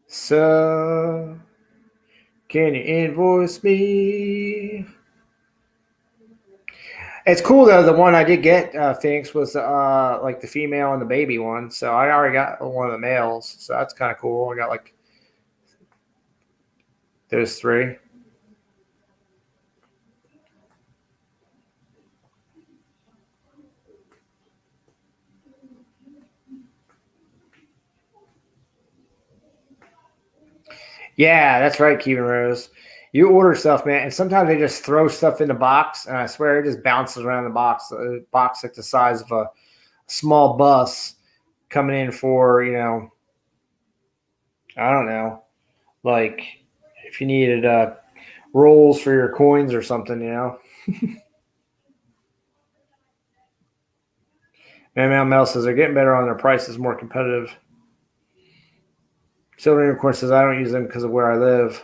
So can you invoice me? It's cool though. The one I did get, Phoenix, was like the female and the baby one. So I already got one of the males. So that's kind of cool. I got like those three. Yeah, that's right, Kevin Rose. You order stuff, man, and sometimes they just throw stuff in the box, and I swear it just bounces around the box. A box like the size of a small bus coming in for, I don't know, like if you needed rolls for your coins or something, Man Mel says they're getting better on their prices, more competitive. Silver Unicorn says I don't use them because of where I live.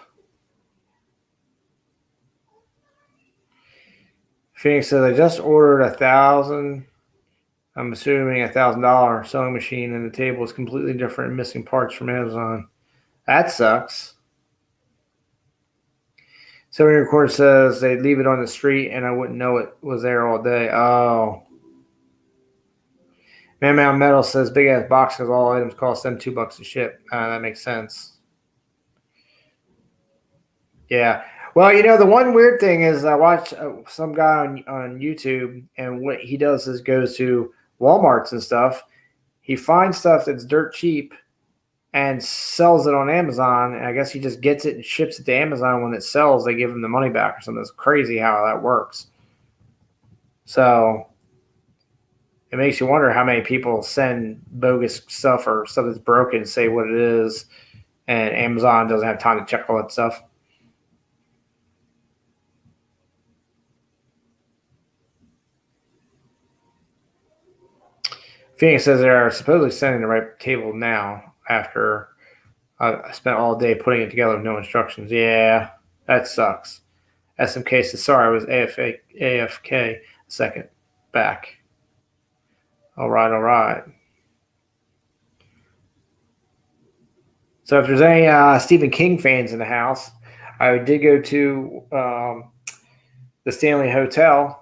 Phoenix says I just ordered 1,000. I'm assuming $1,000 sewing machine, and the table is completely different and missing parts from Amazon. That sucks. Silver Unicorn says they'd leave it on the street and I wouldn't know it was there all day. Oh. Man Mountain Metal says big ass box because all items cost them $2 to ship. That makes sense. Yeah. Well, the one weird thing is I watch some guy on YouTube, and what he does is goes to Walmarts and stuff. He finds stuff that's dirt cheap and sells it on Amazon. And I guess he just gets it and ships it to Amazon. When it sells, they give him the money back or something. It's crazy how that works. So it makes you wonder how many people send bogus stuff or stuff that's broken, say what it is, and Amazon doesn't have time to check all that stuff. Phoenix says they're supposedly sending the right table now after I spent all day putting it together with no instructions. Yeah, that sucks. SMK says, sorry, I was AFK a second back. All right. So if there's any Stephen King fans in the house, I did go to the Stanley Hotel.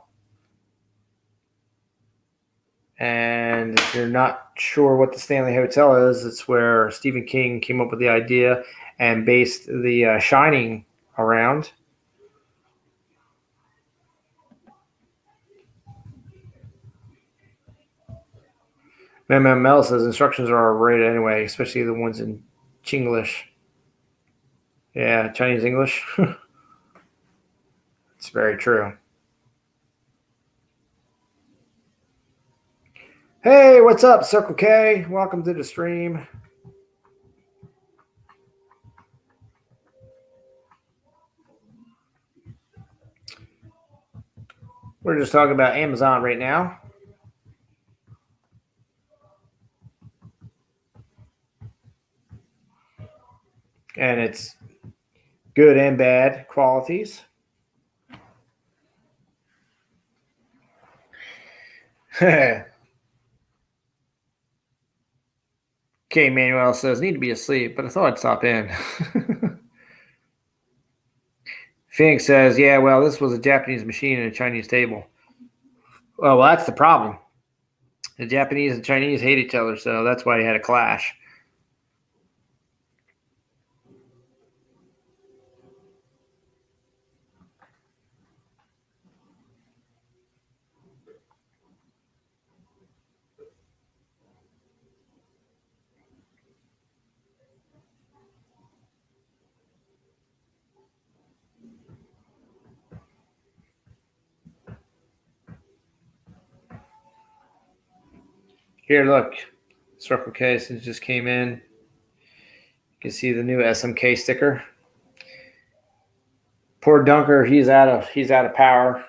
And if you're not sure what the Stanley Hotel is, it's where Stephen King came up with the idea and based the Shining around. MML says instructions are right anyway, especially the ones in Chinglish. Yeah, Chinese English. It's very true. Hey, what's up, Circle K? Welcome to the stream. We're just talking about Amazon right now. And it's good and bad qualities. Okay, Manuel says, need to be asleep, but I thought I'd stop in. Phoenix says, yeah, well, this was a Japanese machine and a Chinese table. Well, that's the problem. The Japanese and Chinese hate each other, so that's why you had a clash. Here, look. Circle K since just came in. You can see the new SMK sticker. Poor Dunker, he's out of power.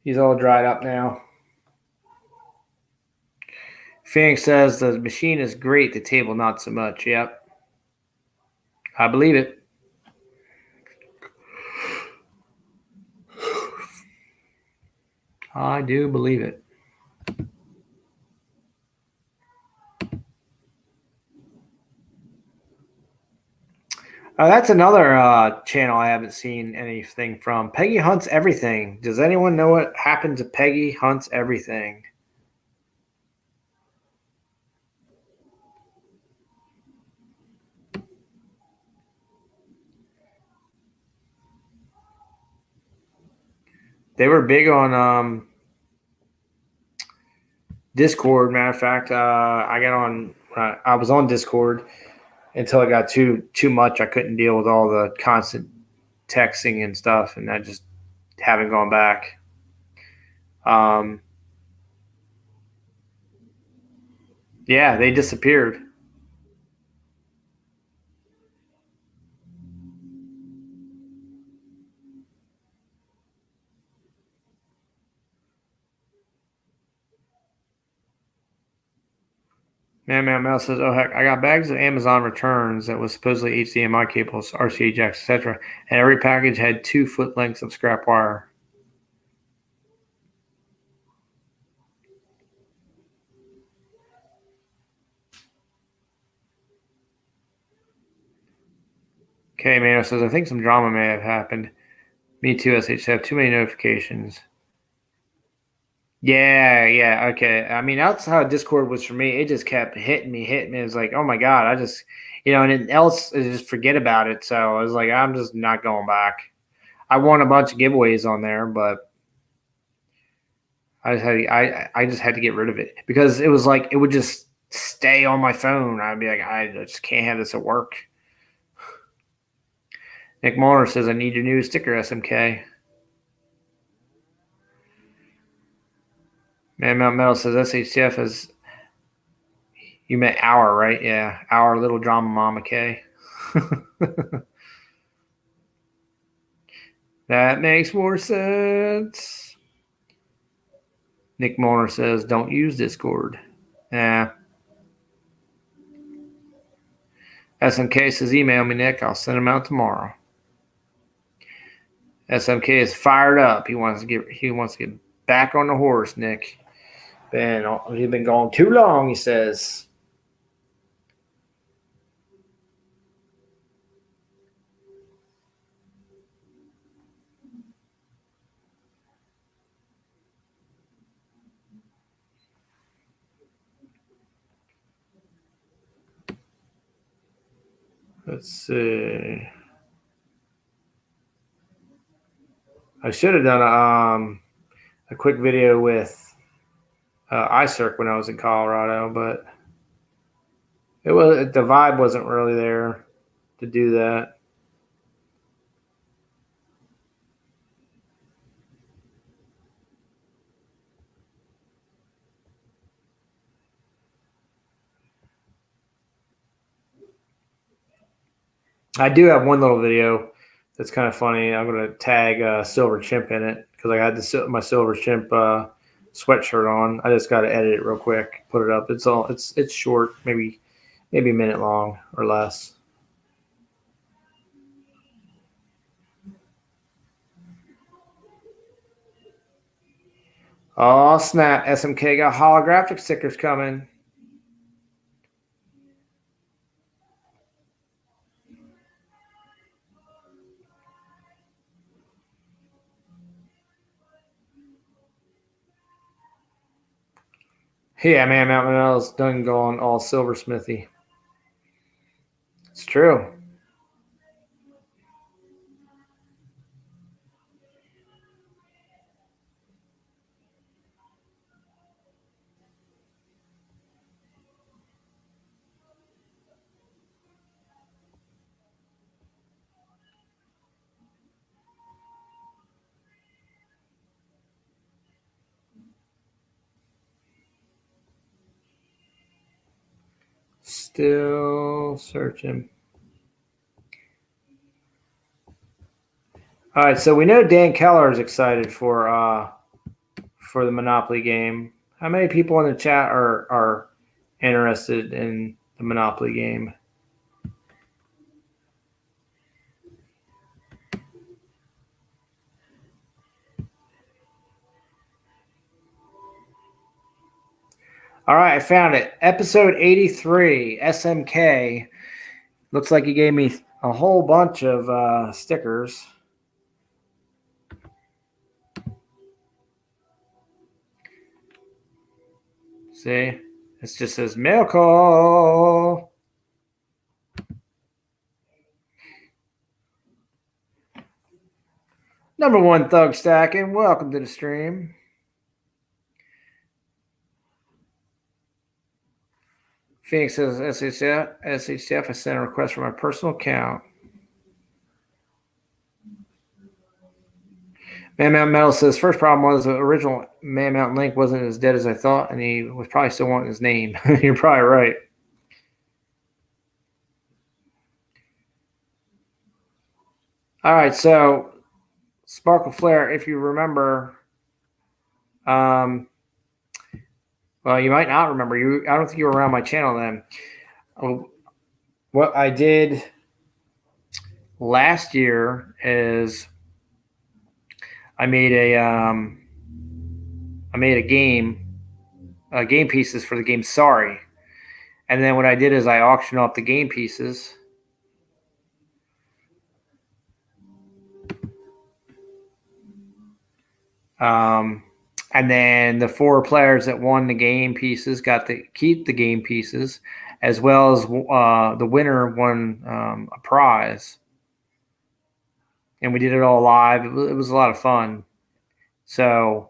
He's all dried up now. Phoenix says the machine is great, the table not so much. Yep. I believe it. I do believe it. That's another channel I haven't seen anything from. Peggy Hunts Everything. Does anyone know what happened to Peggy Hunts Everything? They were big on Discord. Matter of fact, I was on Discord until it got too much. I couldn't deal with all the constant texting and stuff, and I just haven't gone back. Yeah, they disappeared. Man says, oh, heck, I got bags of Amazon returns that was supposedly HDMI cables, RCA jacks, etc. And every package had 2 foot lengths of scrap wire. Okay, Mano says, I think some drama may have happened. Me too, SH. Have too many notifications. Yeah, okay. I mean, that's how Discord was for me. It just kept hitting me. It was like, oh my God, I just, and then else, I just forget about it. So I was like, I'm just not going back. I won a bunch of giveaways on there, but I just had to get rid of it because it was like, it would just stay on my phone. I'd be like, I just can't have this at work. Nick Muller says, I need your new sticker, SMK. Man Mount Metal says SHTF is, you meant our, right? Yeah, our little drama mama K. That makes more sense. Nick Muller says, don't use Discord. Yeah. SMK says, email me, Nick. I'll send them out tomorrow. SMK is fired up. He wants to get back on the horse, Nick. He's been gone too long, he says. Let's see. I should have done a quick video with iCirc when I was in Colorado, but the vibe wasn't really there to do that. I do have one little video that's kind of funny. I'm going to tag Silver Chimp in it because I had my Silver Chimp sweatshirt on. I just got to edit it real quick, put it up. It's short, maybe a minute long or less. Oh snap! SMK got holographic stickers coming. Yeah, man, Mountain Manel's done going all silversmithy. It's true. Still searching. All right, so we know Dan Keller is excited for the Monopoly game. How many people in the chat are interested in the Monopoly game? All right, I found it. Episode 83, SMK. Looks like he gave me a whole bunch of stickers. See, it just says mail call. Number one Thug Stacking, welcome to the stream. Phoenix says SHF, I sent a request from my personal account. Man Mountain Metal says first problem was the original Man Mountain Link wasn't as dead as I thought, and he was probably still wanting his name. You're probably right. All right, so Sparkle Flare, if you remember, well, you might not remember. I don't think you were around my channel then. What I did last year is I made a game pieces for the game Sorry, and then what I did is I auctioned off the game pieces. And then the 4 players that won the game pieces got to keep the game pieces, as well as the winner won a prize. And we did it all live. It was a lot of fun. So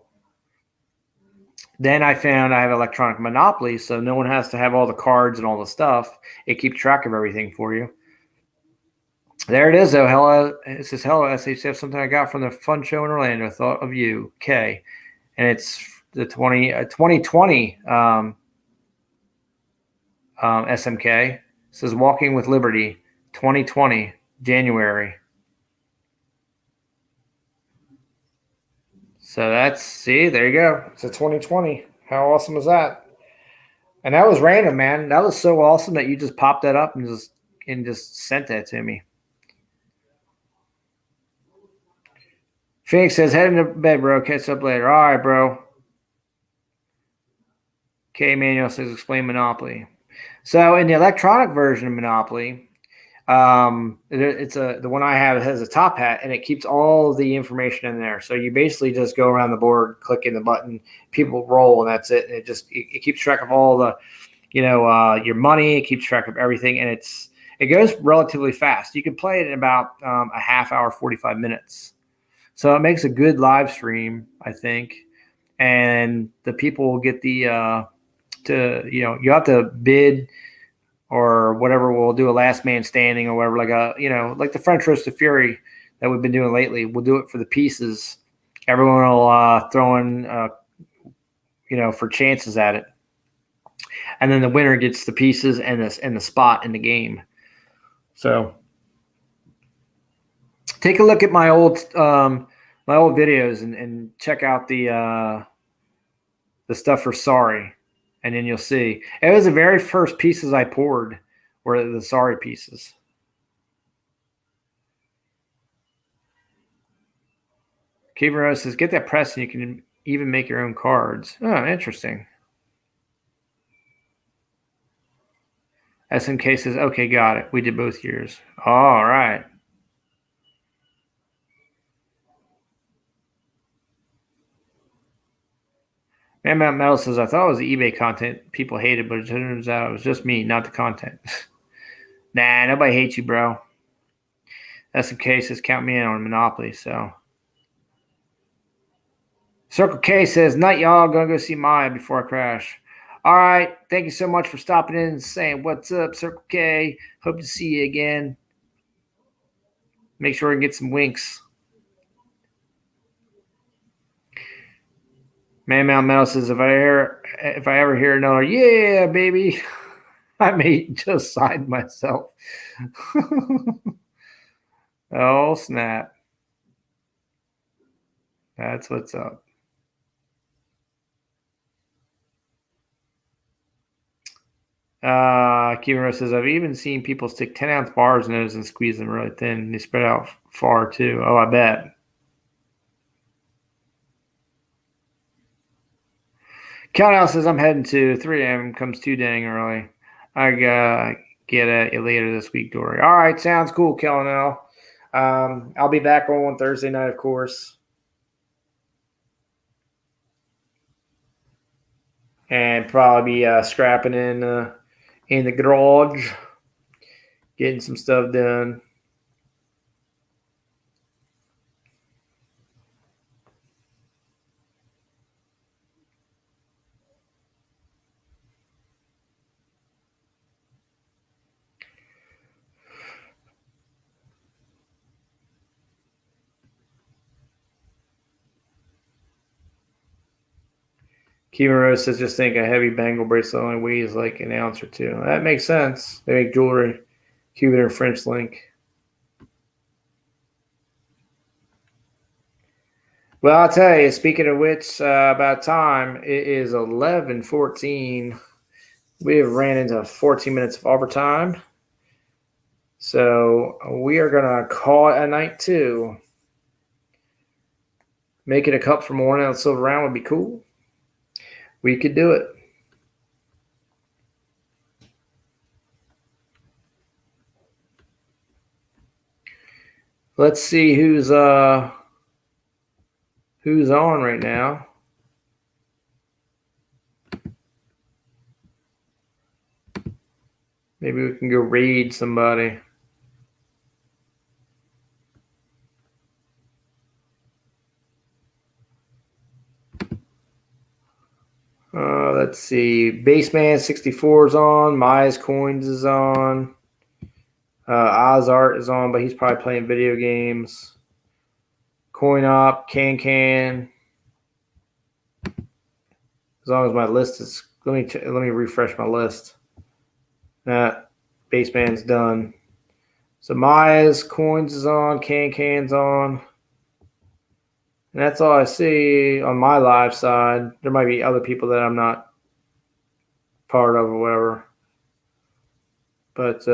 then I found I have electronic Monopoly, so no one has to have all the cards and all the stuff. It keeps track of everything for you. There it is, though. Hello, it says, hello, SHF, something I got from the fun show in Orlando. Thought of you, K. And it's the 2020 SMK. It says Walking with Liberty, 2020, January. So there you go. It's a 2020. How awesome is that? And that was random, man. That was so awesome that you just popped that up and just sent that to me. Phoenix says, heading to bed, bro. Catch up later. All right, bro. K. Manuel says, explain Monopoly. So in the electronic version of Monopoly, the one I have has a top hat, and it keeps all the information in there. So you basically just go around the board, clicking the button, people roll, and that's it. And it keeps track of all the, your money. It keeps track of everything, and it goes relatively fast. You can play it in about a half hour, 45 minutes. So it makes a good live stream, I think. and the people will get the you have to bid or whatever. We'll do a last man standing or whatever, like the French Roast of Fury that we've been doing lately. We'll do it for the pieces. Everyone will throw in for chances at it, and then the winner gets the pieces and the spot in the game. So take a look at my old videos and check out the stuff for Sorry, and then you'll see it was the very first pieces I poured were the Sorry pieces. Kevin Rose says, "Get that press, and you can even make your own cards." Oh, interesting. SMK says, "Okay, got it. We did both years." All right. Man Mount Metal says, "I thought it was the eBay content people hated, but it turns out it was just me, not the content." Nah, nobody hates you, bro. SMK says, "Count me in on Monopoly." So Circle K says, "Night, y'all. Gonna go see Maya before I crash." All right. Thank you so much for stopping in and saying what's up, Circle K. Hope to see you again. Make sure we get some winks. Man Mount Metal says, if I ever hear another, yeah, baby, I may just sign myself. Oh, snap. That's what's up. Kimura says, I've even seen people stick 10-ounce bars in those and squeeze them really thin. They spread out far, too. Oh, I bet. Countdown says, I'm heading to 3 a.m. Comes too dang early. I get at you later this week, Dory. All right, sounds cool, Kellenel. I'll be back on Thursday night, of course. And probably be scrapping in the garage, getting some stuff done. Kevin Rose says, just think a heavy bangle bracelet only weighs like an ounce or two. That makes sense. They make jewelry. Cuban and French link. Well, I'll tell you, speaking of which, about time, it is 11:14. We have ran into 14 minutes of overtime. So we are going to call it a night, too. Make it a cup from 1 ounce silver round would be cool. We could do it. Let's see who's on right now. Maybe we can go raid somebody. Let's see. Baseman 64 is on. My's Coins is on. Ozart is on, but he's probably playing video games. Coin Op, Can. As long as my list is, let me refresh my list. That Baseman's done. So My's Coins is on. Can's on. And that's all I see on my live side. There might be other people that I'm not part of or whatever. But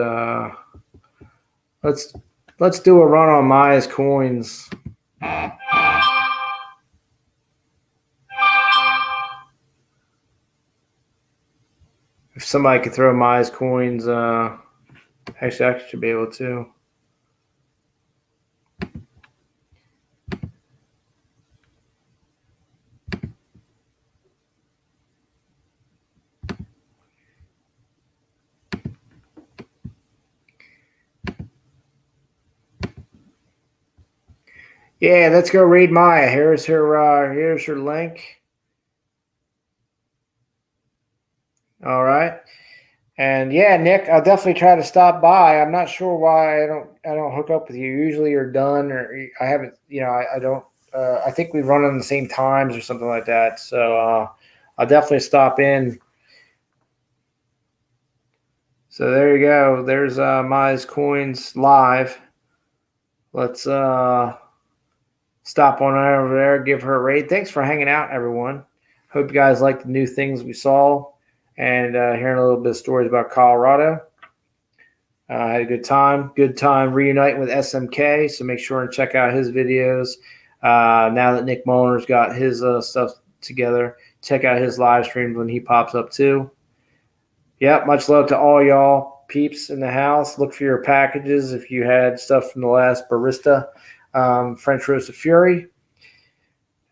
let's do a run on Maya's Coins. If somebody could throw Maya's Coins, actually I should be able to. Yeah, let's go read Maya. Here's her link. All right. And yeah, Nick, I'll definitely try to stop by. I'm not sure why I don't hook up with you. Usually you're done, or I haven't. I don't. I think we run on the same times or something like that. So I'll definitely stop in. So there you go. There's Mize Coins live. Let's stop on over there, give her a raid. Thanks for hanging out, everyone. Hope you guys liked the new things we saw and hearing a little bit of stories about Colorado. I had a good time. Good time reuniting with SMK. So make sure and check out his videos. Now that Nick Molner's got his stuff together, check out his live streams when he pops up too. Yep, much love to all y'all peeps in the house. Look for your packages if you had stuff from the last barista, French Roasted Fury.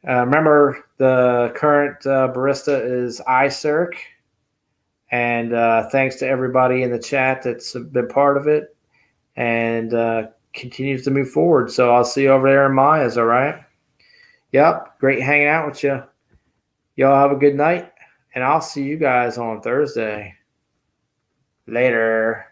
Remember, the current barista is iCirc. And thanks to everybody in the chat that's been part of it and continues to move forward. So I'll see you over there in Maya's, all right? Yep, great hanging out with you. Y'all have a good night, and I'll see you guys on Thursday. Later.